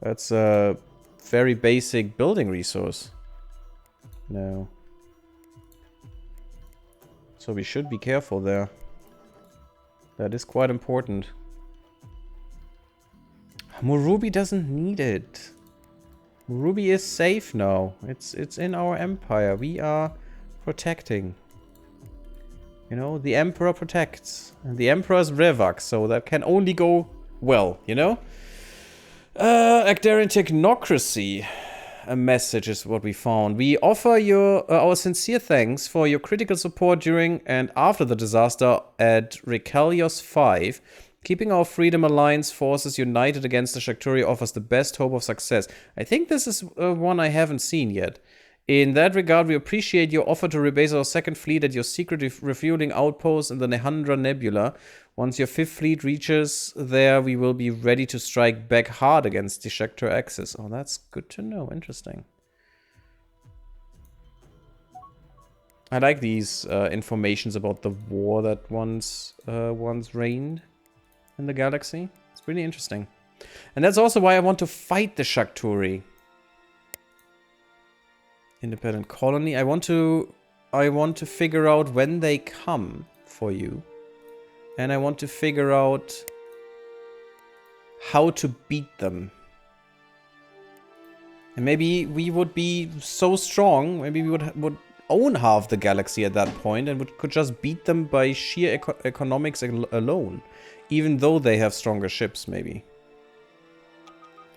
That's a very basic building resource. No. So we should be careful there. That is quite important. Murubi doesn't need it. Ruby is safe now. It's in our empire. We are protecting. You know, the emperor protects. And the emperor is Revak, so that can only go well, you know? Actarian technocracy. A message is what we found. We offer our sincere thanks for your critical support during and after the disaster at Recalios 5. Keeping our Freedom Alliance forces united against the Shakturi offers the best hope of success. I think this is one I haven't seen yet. In that regard, we appreciate your offer to rebase our second fleet at your secret refueling outpost in the Nehandra Nebula. Once your fifth fleet reaches there, we will be ready to strike back hard against the Shaktur Axis. Oh, that's good to know. Interesting. I like these informations about the war that once reigned in the galaxy. It's really interesting. And that's also why I want to fight the Shakturi. Independent colony. I want to figure out when they come for you. And I want to figure out how to beat them. And maybe we would be so strong, maybe we would own half the galaxy at that point and could just beat them by sheer economics alone. Even though they have stronger ships, maybe.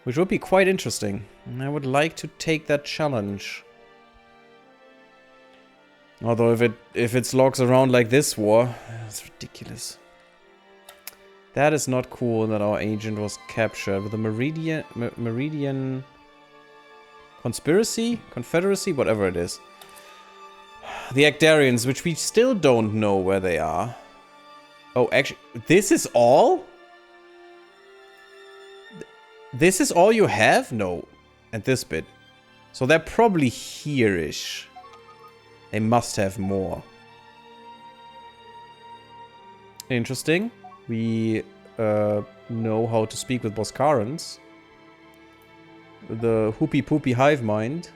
Which would be quite interesting. And I would like to take that challenge. Although if it slogs around like this war, it's ridiculous. That is not cool that our agent was captured with the Meridian Conspiracy? Confederacy? Whatever it is. The Actarians, which we still don't know where they are. Oh, actually, this is all? This is all you have? No. And this bit. So they're probably here-ish. They must have more. Interesting. We know how to speak with Boscarans. The Hoopy Poopy Hive Mind.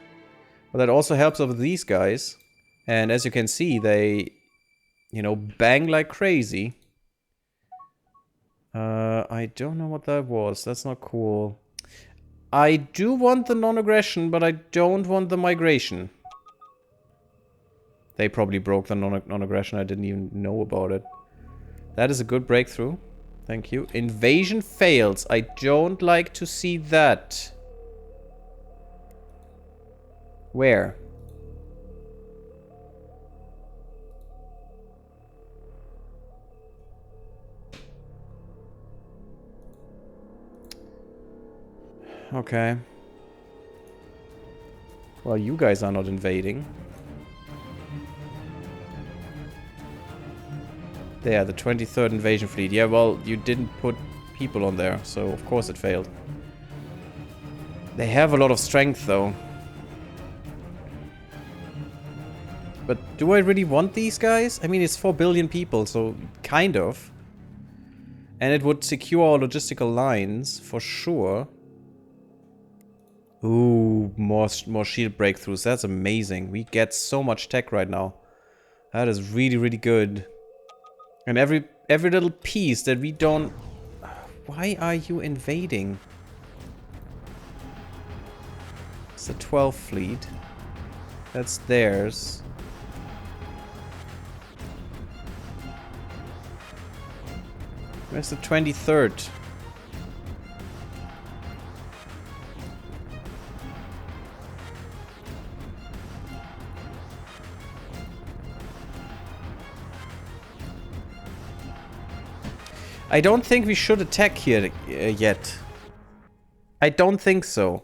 But that also helps us with these guys. And as you can see, they, you know, bang like crazy. I don't know what that was. That's not cool. I do want the non-aggression, but I don't want the migration. They probably broke the non-aggression. I didn't even know about it. That is a good breakthrough. Thank you. Invasion fails. I don't like to see that. Where? Okay. Well, you guys are not invading. There, the 23rd Invasion Fleet. Yeah, well, you didn't put people on there, so of course it failed. They have a lot of strength, though. But do I really want these guys? I mean, it's 4 billion people, so kind of. And it would secure our logistical lines, for sure. Ooh, more shield breakthroughs. That's amazing. We get so much tech right now. That is really, really good. And every little piece that we don't... Why are you invading? It's the 12th fleet. That's theirs. Where's the 23rd? I don't think we should attack here yet. I don't think so.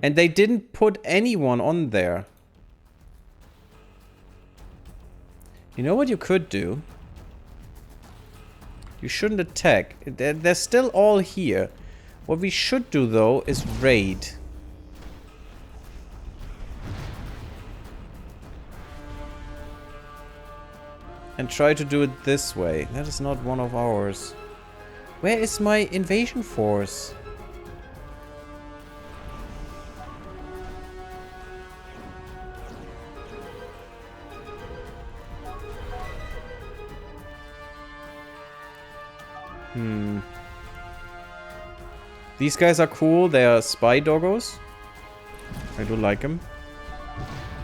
And they didn't put anyone on there. You know what you could do? You shouldn't attack. They're still all here. What we should do, though, is raid. And try to do it this way. That is not one of ours. Where is my invasion force? These guys are cool. They are spy doggos. I do like them.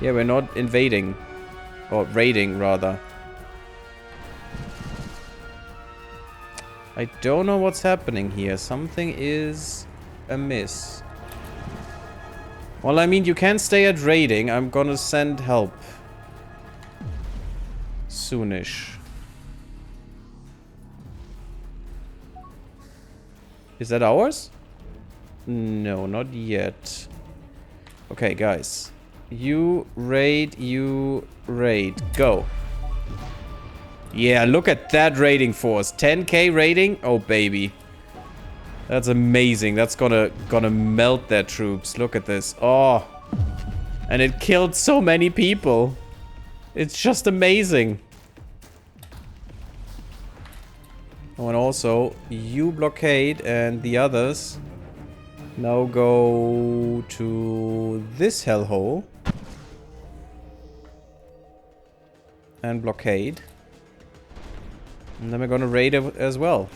Yeah, we're not invading. Or raiding, rather. I don't know what's happening here. Something is amiss. Well, I mean, you can stay at raiding. I'm gonna send help. Soonish. Is that ours? No, not yet. Okay, guys. You raid, Go. Yeah, look at that raiding force. 10k raiding? Oh, baby. That's amazing. That's gonna melt their troops. Look at this. Oh. And it killed so many people. It's just amazing. Oh, and also, you blockade and the others now go to this hellhole. And blockade. And then we're gonna raid as well.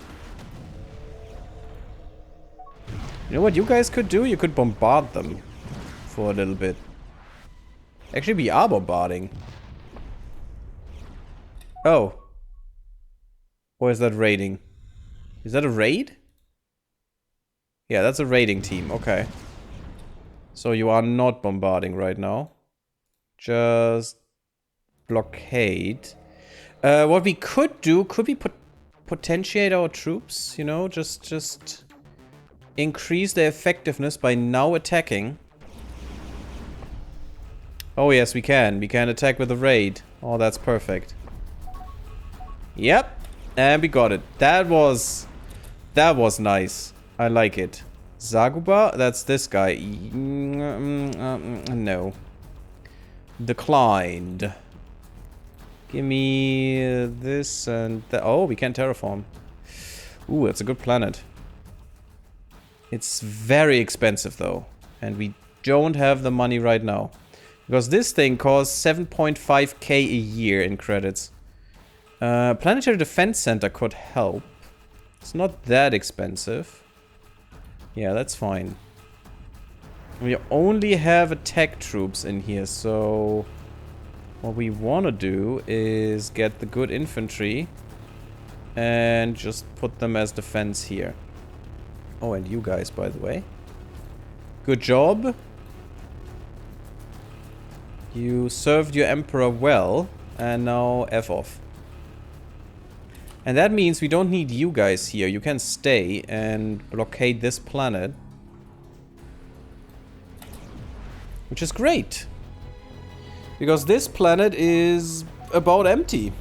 You know what you guys could do? You could bombard them for a little bit. Actually, we are bombarding. Oh. Or is that raiding? Is that a raid? Yeah, that's a raiding team. Okay. So you are not bombarding right now. Just blockade. What we could do, could we potentiate our troops? You know, just increase their effectiveness by now attacking. Oh yes, we can. We can attack with a raid. Oh, that's perfect. Yep. And we got it. That was nice. I like it. Zaguba? That's this guy. No. Declined. Give me this and that. Oh, we can terraform. Ooh, that's a good planet. It's very expensive though. And we don't have the money right now. Because this thing costs 7.5k a year in credits. Planetary Defense Center could help. It's not that expensive. Yeah, that's fine. We only have attack troops in here, so... what we want to do is get the good infantry and just put them as defense here. Oh, and you guys, by the way. Good job. You served your emperor well, and now F off. And that means we don't need you guys here. You can stay and blockade this planet. Which is great. Because this planet is about empty.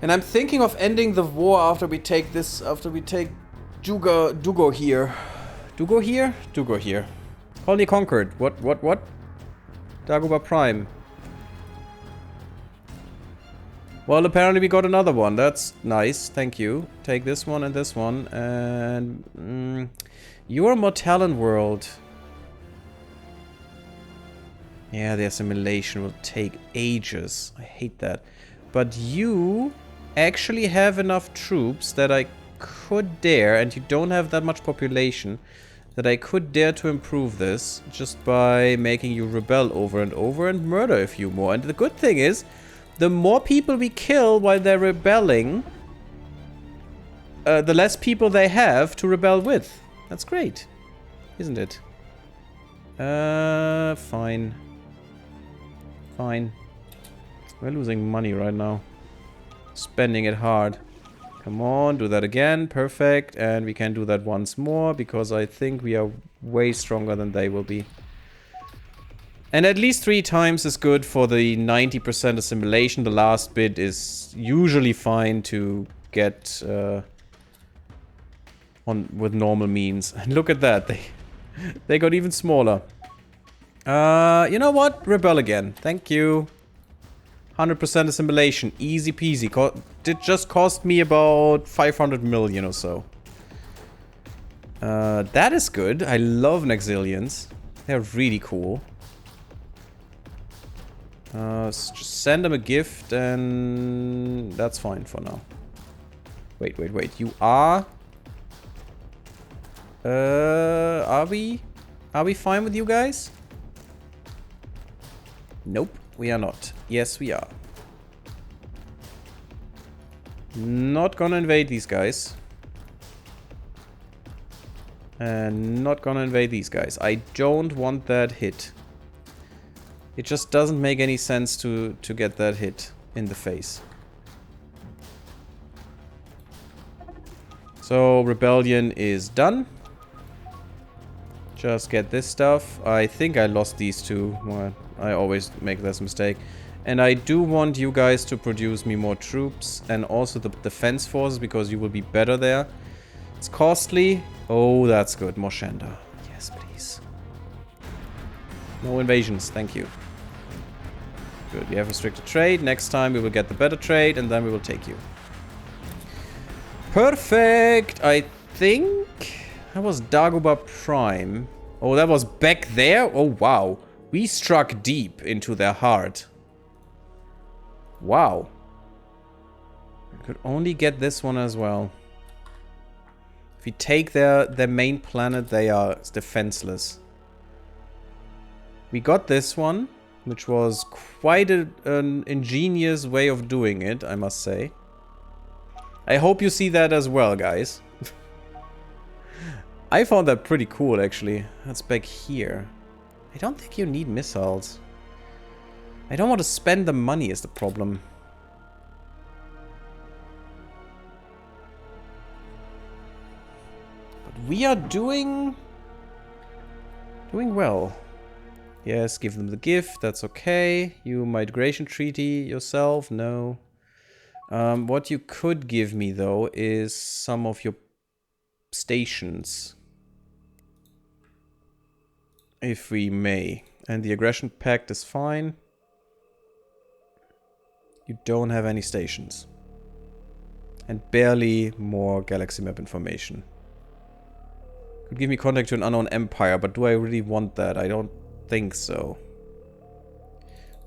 And I'm thinking of ending the war after we take this, after we take Dugo here. Dugo here? Dugo here. Colony conquered. What? Dagobah Prime. Well, apparently we got another one. That's nice. Thank you. Take this one and this one. And... your Mortallan world. Yeah, the assimilation will take ages. I hate that. But you actually have enough troops that I could dare, and you don't have that much population, that I could dare to improve this just by making you rebel over and over and murder a few more. And the good thing is, the more people we kill while they're rebelling, the less people they have to rebel with. That's great, isn't it? Fine. Fine. We're losing money right now. Spending it hard. Come on, do that again. Perfect. And we can do that once more, because I think we are way stronger than they will be. And at least 3 times is good for the 90% assimilation. The last bit is usually fine to get on with normal means. And look at that. They got even smaller. You know what? Rebel again. Thank you. 100% assimilation. Easy peasy. It just cost me about 500 million or so. That is good. I love Nexilians. They're really cool. Just send them a gift and that's fine for now. Wait. You are... are we fine with you guys? Nope, we are not. Yes, we are. Not gonna invade these guys. And not gonna invade these guys. I don't want that hit. It just doesn't make any sense to get that hit in the face. So, rebellion is done. Just get this stuff. I think I lost these two. Well, I always make this mistake. And I do want you guys to produce me more troops. And also the defense forces, because you will be better there. It's costly. Oh, that's good. Moshenda. Yes, please. No invasions. Thank you. Good. We have restricted trade. Next time we will get the better trade. And then we will take you. Perfect. I think... that was Dagobah Prime. Oh, that was back there? Oh, wow. We struck deep into their heart. Wow. We could only get this one as well. If we take their main planet, they are defenseless. We got this one, which was quite an ingenious way of doing it, I must say. I hope you see that as well, guys. I found that pretty cool, actually. That's back here. I don't think you need missiles. I don't want to spend the money is the problem. But we are doing well. Yes, give them the gift, that's okay. You migration treaty yourself, no. What you could give me though is some of your stations. If we may. And the aggression pact is fine. You don't have any stations. And barely more galaxy map information. Could give me contact to an unknown empire, but do I really want that? I don't think so.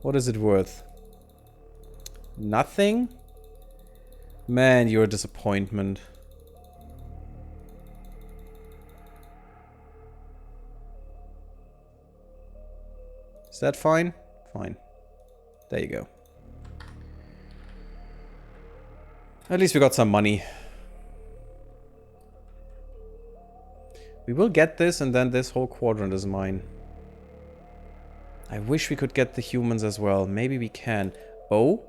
What is it worth? Nothing? Man, you're a disappointment. Is that fine? Fine. There you go. At least we got some money. We will get this, and then this whole quadrant is mine. I wish we could get the humans as well. Maybe we can. Oh?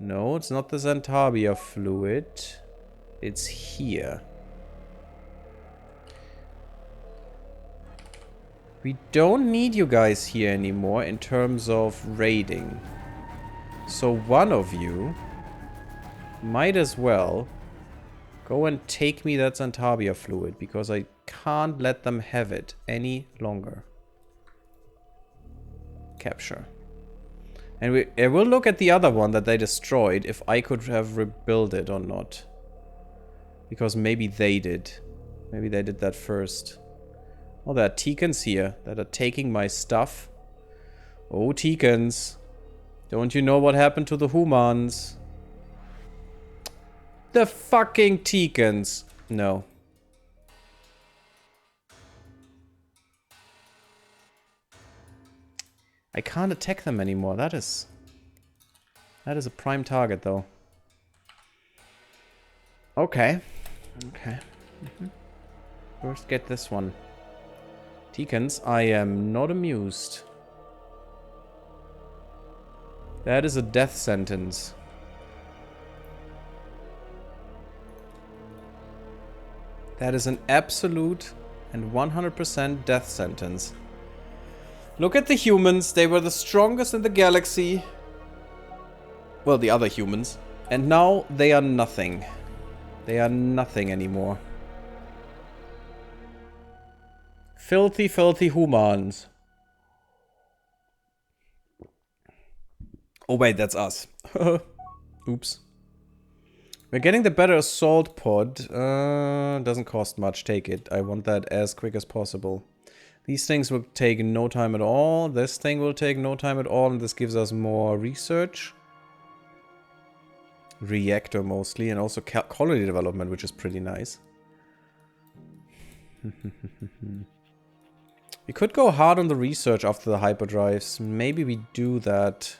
No, it's not the Xantabia fluid. It's here. We don't need you guys here anymore in terms of raiding. So one of you might as well go and take me that Xantabia fluid, because I can't let them have it any longer. Capture. And I will look at the other one that they destroyed, if I could have rebuilt it or not. Because maybe they did. Maybe they did that first. Oh, there are Teekans here that are taking my stuff. Oh, Teekans. Don't you know what happened to the Hoomans? The fucking Teekans. No. I can't attack them anymore. That is a prime target, though. Okay. Okay. First get this one. Teekans, I am not amused. That is a death sentence. That is an absolute and 100% death sentence. Look at the humans. They were the strongest in the galaxy. Well, the other humans. And now they are nothing. They are nothing anymore. Filthy, filthy Hoomans. Oh wait, that's us. Oops. We're getting the better assault pod. Doesn't cost much. Take it. I want that as quick as possible. These things will take no time at all. This thing will take no time at all. And this gives us more research. Reactor mostly. And also colony development, which is pretty nice. We could go hard on the research after the hyperdrives. Maybe we do that.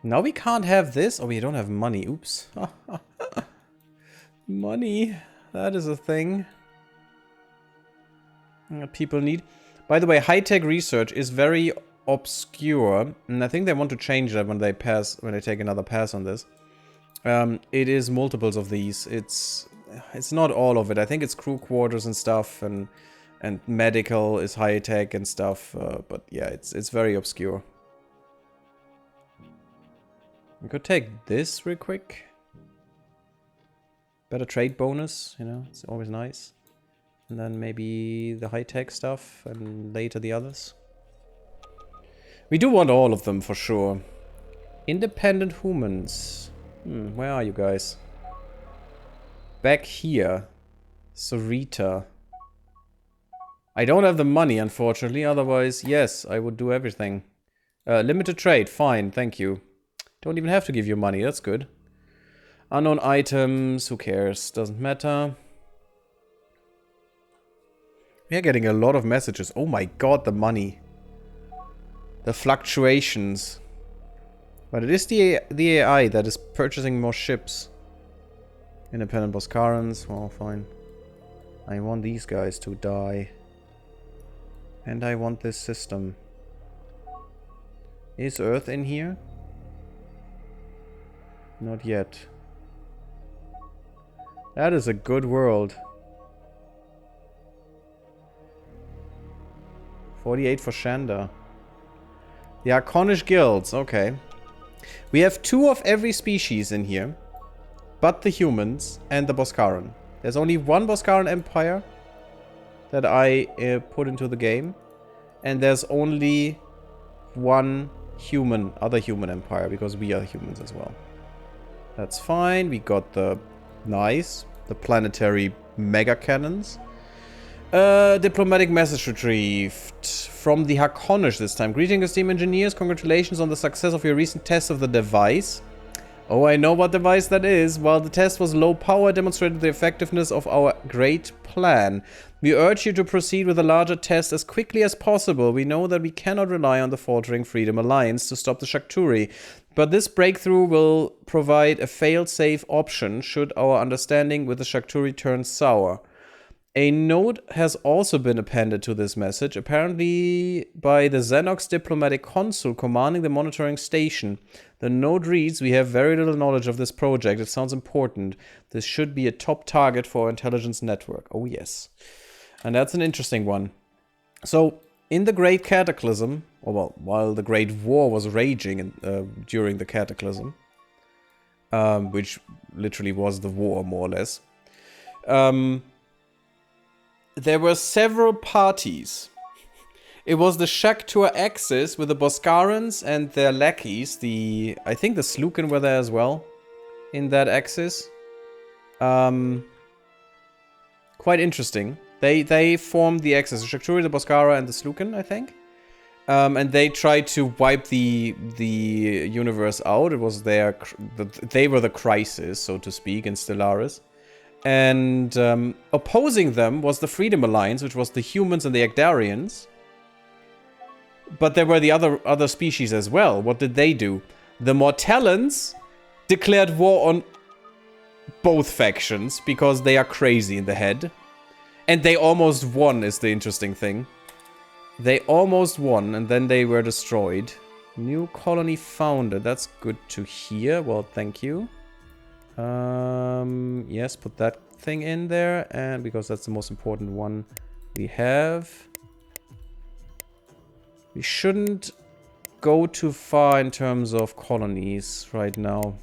Now we can't have this. Oh, we don't have money. Oops. Money. That is a thing that people need. By the way, high-tech research is very obscure. And I think they want to change that when they take another pass on this. It is multiples of these. It's not all of it. I think it's crew quarters and stuff, and medical is high tech and stuff. But yeah, it's very obscure. We could take this real quick. Better trade bonus, you know, it's always nice. And then maybe the high tech stuff, and later the others. We do want all of them for sure. Independent Hoomans. Where are you guys? Back here. Sarita. I don't have the money, unfortunately. Otherwise, yes, I would do everything. Limited trade. Fine, thank you. Don't even have to give you money. That's good. Unknown items. Who cares? Doesn't matter. We are getting a lot of messages. Oh my god, the money. The fluctuations. But it is the AI that is purchasing more ships. Independent Boscarans. Well, fine. I want these guys to die. And I want this system. Is Earth in here? Not yet. That is a good world. 48 for Shanda. The Arconish guilds, okay. We have 2 of every species in here. But the humans and the Boscaran. There's only one Boscaran empire that I put into the game. And there's only one other human empire, because we are humans as well. That's fine. We got the the planetary mega cannons. Diplomatic message retrieved from the Harkonish this time. Greetings, team engineers. Congratulations on the success of your recent test of the device. Oh, I know what device that is. While the test was low power, it demonstrated the effectiveness of our great plan. We urge you to proceed with a larger test as quickly as possible. We know that we cannot rely on the faltering Freedom Alliance to stop the Shakturi, but this breakthrough will provide a fail-safe option should our understanding with the Shakturi turn sour. A note has also been appended to this message, apparently by the Xenox diplomatic consul commanding the monitoring station. The note reads, "We have very little knowledge of this project. It sounds important. This should be a top target for our intelligence network." Oh yes. And that's an interesting one. So, in the Great Cataclysm, or well, while the Great War was raging during the Cataclysm, which literally was the war, more or less, there were several parties. It was the Shaktur Axis with the Boscarans and their lackeys. I think the Slukan were there as well in that axis. Quite interesting. They formed the axis. The Shakturi, the Boscara, and the Slukan, I think. And they tried to wipe the universe out. It was they were the crisis, so to speak, in Stellaris. And opposing them was the Freedom Alliance, which was the humans and the Ekdarians. But there were the other species as well. What did they do? The Mortellans declared war on both factions because they are crazy in the head. And they almost won, is the interesting thing. They almost won, and then they were destroyed. New colony founded. That's good to hear. Well, thank you. Yes, put that thing in there, and because that's the most important one we have. We shouldn't go too far in terms of colonies right now.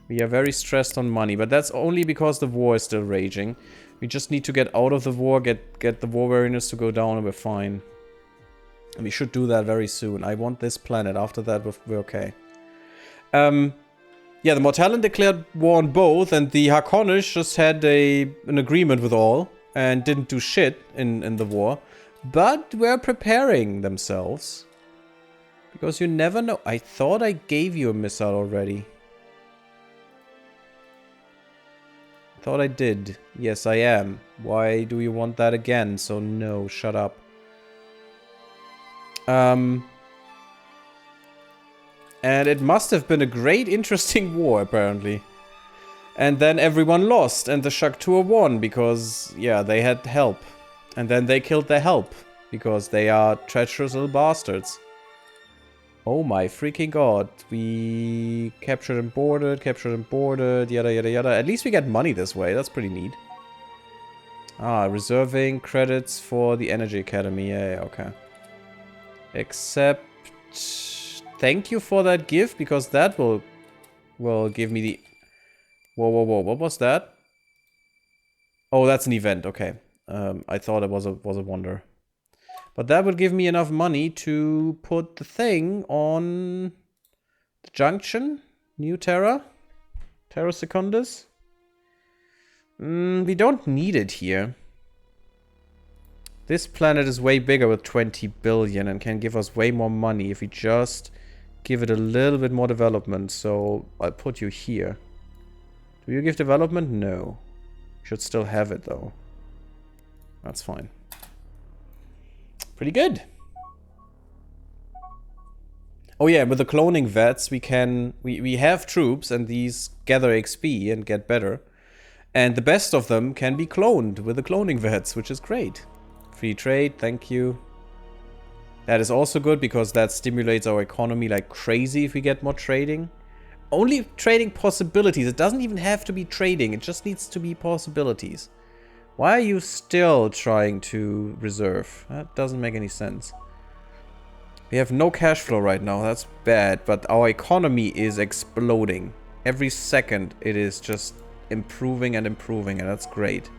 We are very stressed on money, but that's only because the war is still raging. We just need to get out of the war, get the war weariness to go down, and we're fine. And we should do that very soon. I want this planet. After that, we're okay. Yeah, the Mortallan declared war on both, and the Harkonish just had an agreement with all, and didn't do shit in the war. But were preparing themselves. Because you never know. I thought I gave you a missile already. Thought I did. Yes, I am. Why do you want that again? So no, shut up. And it must have been a great, interesting war, apparently. And then everyone lost, and the Shaktur won, because, yeah, they had help. And then they killed their help, because they are treacherous little bastards. Oh my freaking god. We captured and boarded, yada yada yada. At least we get money this way, that's pretty neat. Ah, reserving credits for the Energy Academy, yeah, okay. Except... thank you for that gift, because that will give me the... Whoa, whoa, whoa, what was that? Oh, that's an event, okay. I thought it was a wonder. But that would give me enough money to put the thing on the junction. New Terra. Terra Secundus. We don't need it here. This planet is way bigger with 20 billion and can give us way more money if we just give it a little bit more development. So I'll put you here. Do you give development? No. Should still have it though. That's fine. Pretty good. Oh yeah, with the cloning vets we have troops and these gather XP and get better. And the best of them can be cloned with the cloning vets, which is great. Free trade, thank you. That is also good because that stimulates our economy like crazy if we get more trading. Only trading possibilities. It doesn't even have to be trading. It just needs to be possibilities. Why are you still trying to reserve? That doesn't make any sense. We have no cash flow right now. That's bad. But our economy is exploding. Every second it is just improving and improving. And that's great.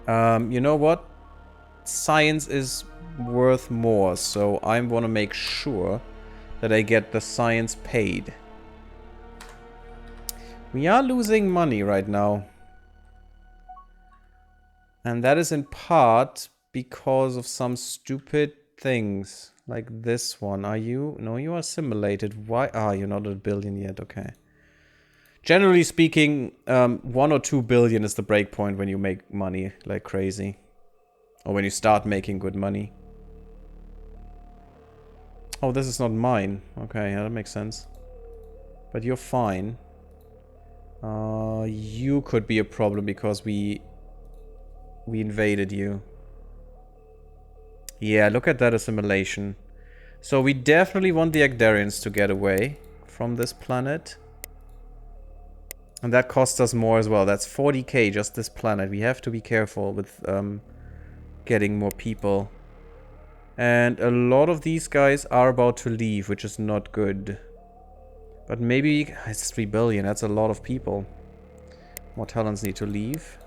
You know what? Science is worth more. So I want to make sure that I get the science paid. We are losing money right now. And that is in part because of some stupid things. Like this one. Are you? No, you are assimilated. Why? Ah, you're not a billion yet. Okay. Generally speaking, 1 or 2 billion is the break point when you make money like crazy. Or when you start making good money. Oh, this is not mine. Okay, yeah, that makes sense. But you're fine. You could be a problem because we invaded you. Yeah, look at that assimilation. So we definitely want the Agdarians to get away from this planet. And that costs us more as well. That's 40k just this planet. We have to be careful with getting more people. And a lot of these guys are about to leave, which is not good. But maybe it's 3 billion. That's a lot of people. More talents need to leave.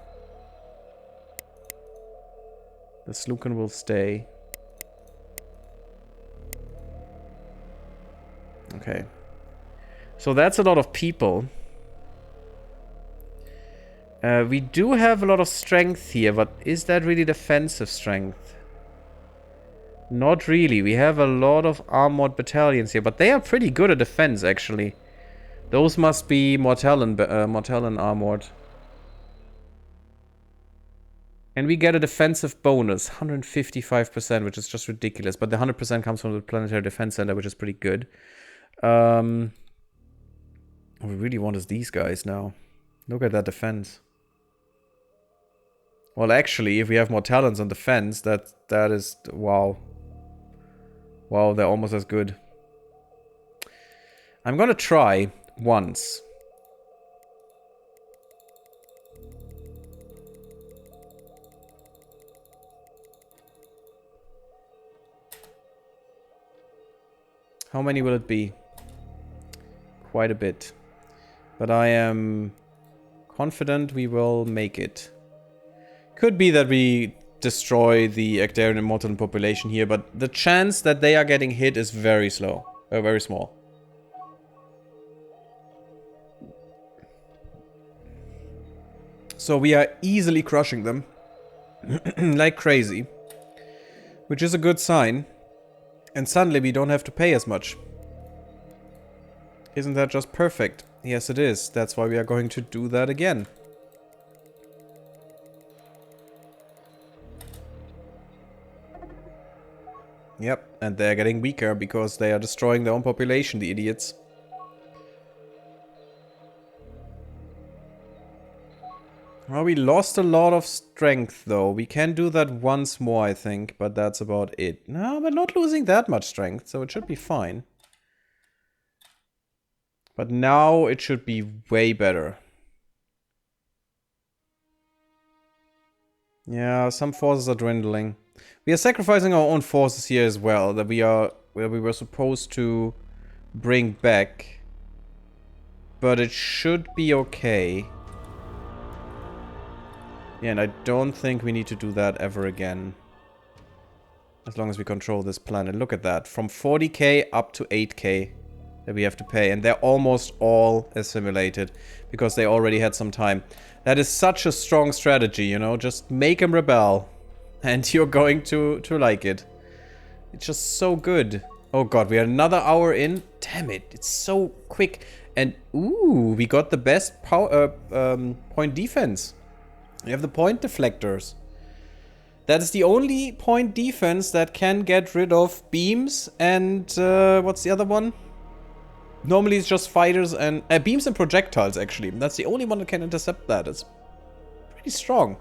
The Slukan will stay. Okay. So that's a lot of people. We do have a lot of strength here, but is that really defensive strength? Not really. We have a lot of armored battalions here, but they are pretty good at defense, actually. Those must be Mortallan armored. And we get a defensive bonus, 155%, which is just ridiculous. But the 100% comes from the Planetary Defense Center, which is pretty good. What we really want is these guys now. Look at that defense. Well, actually, if we have more talents on defense, that is... Wow. Wow, they're almost as good. I'm gonna try once. How many will it be? Quite a bit. But I am confident we will make it. Could be that we destroy the Agdarian and Mortallan population here, but the chance that they are getting hit is very slow. Very small. So we are easily crushing them. Like crazy. Which is a good sign. And suddenly we don't have to pay as much. Isn't that just perfect? Yes, it is. That's why we are going to do that again. Yep, and they're getting weaker because they are destroying their own population, the idiots. Well, we lost a lot of strength, though. We can do that once more, I think, but that's about it. No, we're not losing that much strength, so it should be fine. But now it should be way better. Yeah, some forces are dwindling. We are sacrificing our own forces here as well, that we were supposed to bring back. But it should be okay. Yeah, and I don't think we need to do that ever again. As long as we control this planet. Look at that. From 40k up to 8k that we have to pay. And they're almost all assimilated. Because they already had some time. That is such a strong strategy, you know. Just make them rebel. And you're going to like it. It's just so good. Oh god, we are another hour in. Damn it, it's so quick. And, ooh, we got the best power, point defense. We have the point deflectors. That is the only point defense that can get rid of beams and, what's the other one? Normally it's just fighters and, beams and projectiles, actually. That's the only one that can intercept that. It's pretty strong.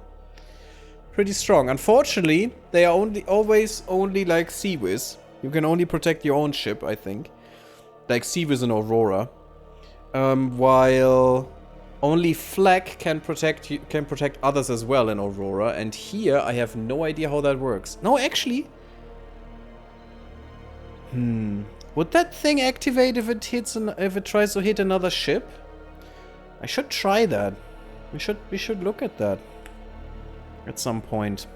Pretty strong. Unfortunately, they are always only like Sea-Whiz. You can only protect your own ship, I think. Like Seavis and Aurora. While only Flak can protect others as well in Aurora. And here I have no idea how that works. No, actually. Would that thing activate if it tries to hit another ship? I should try that. We should look at that at some point.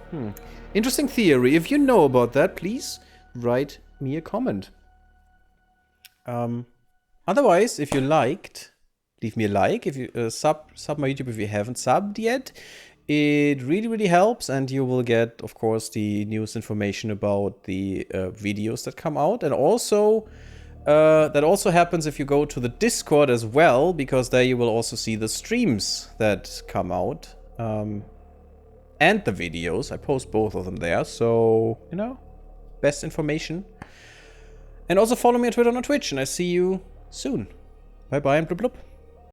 Interesting theory. If you know about that, please write me a comment. Otherwise, if you liked, leave me a like. If you sub my YouTube if you haven't subbed yet. It really, really helps, and you will get, of course, the newest information about the videos that come out. And also, that also happens if you go to the Discord as well, because there you will also see the streams that come out. And the videos. I post both of them there, so, you know, best information. And also follow me on Twitter and on Twitch, and I see you soon. Bye-bye and blub blub.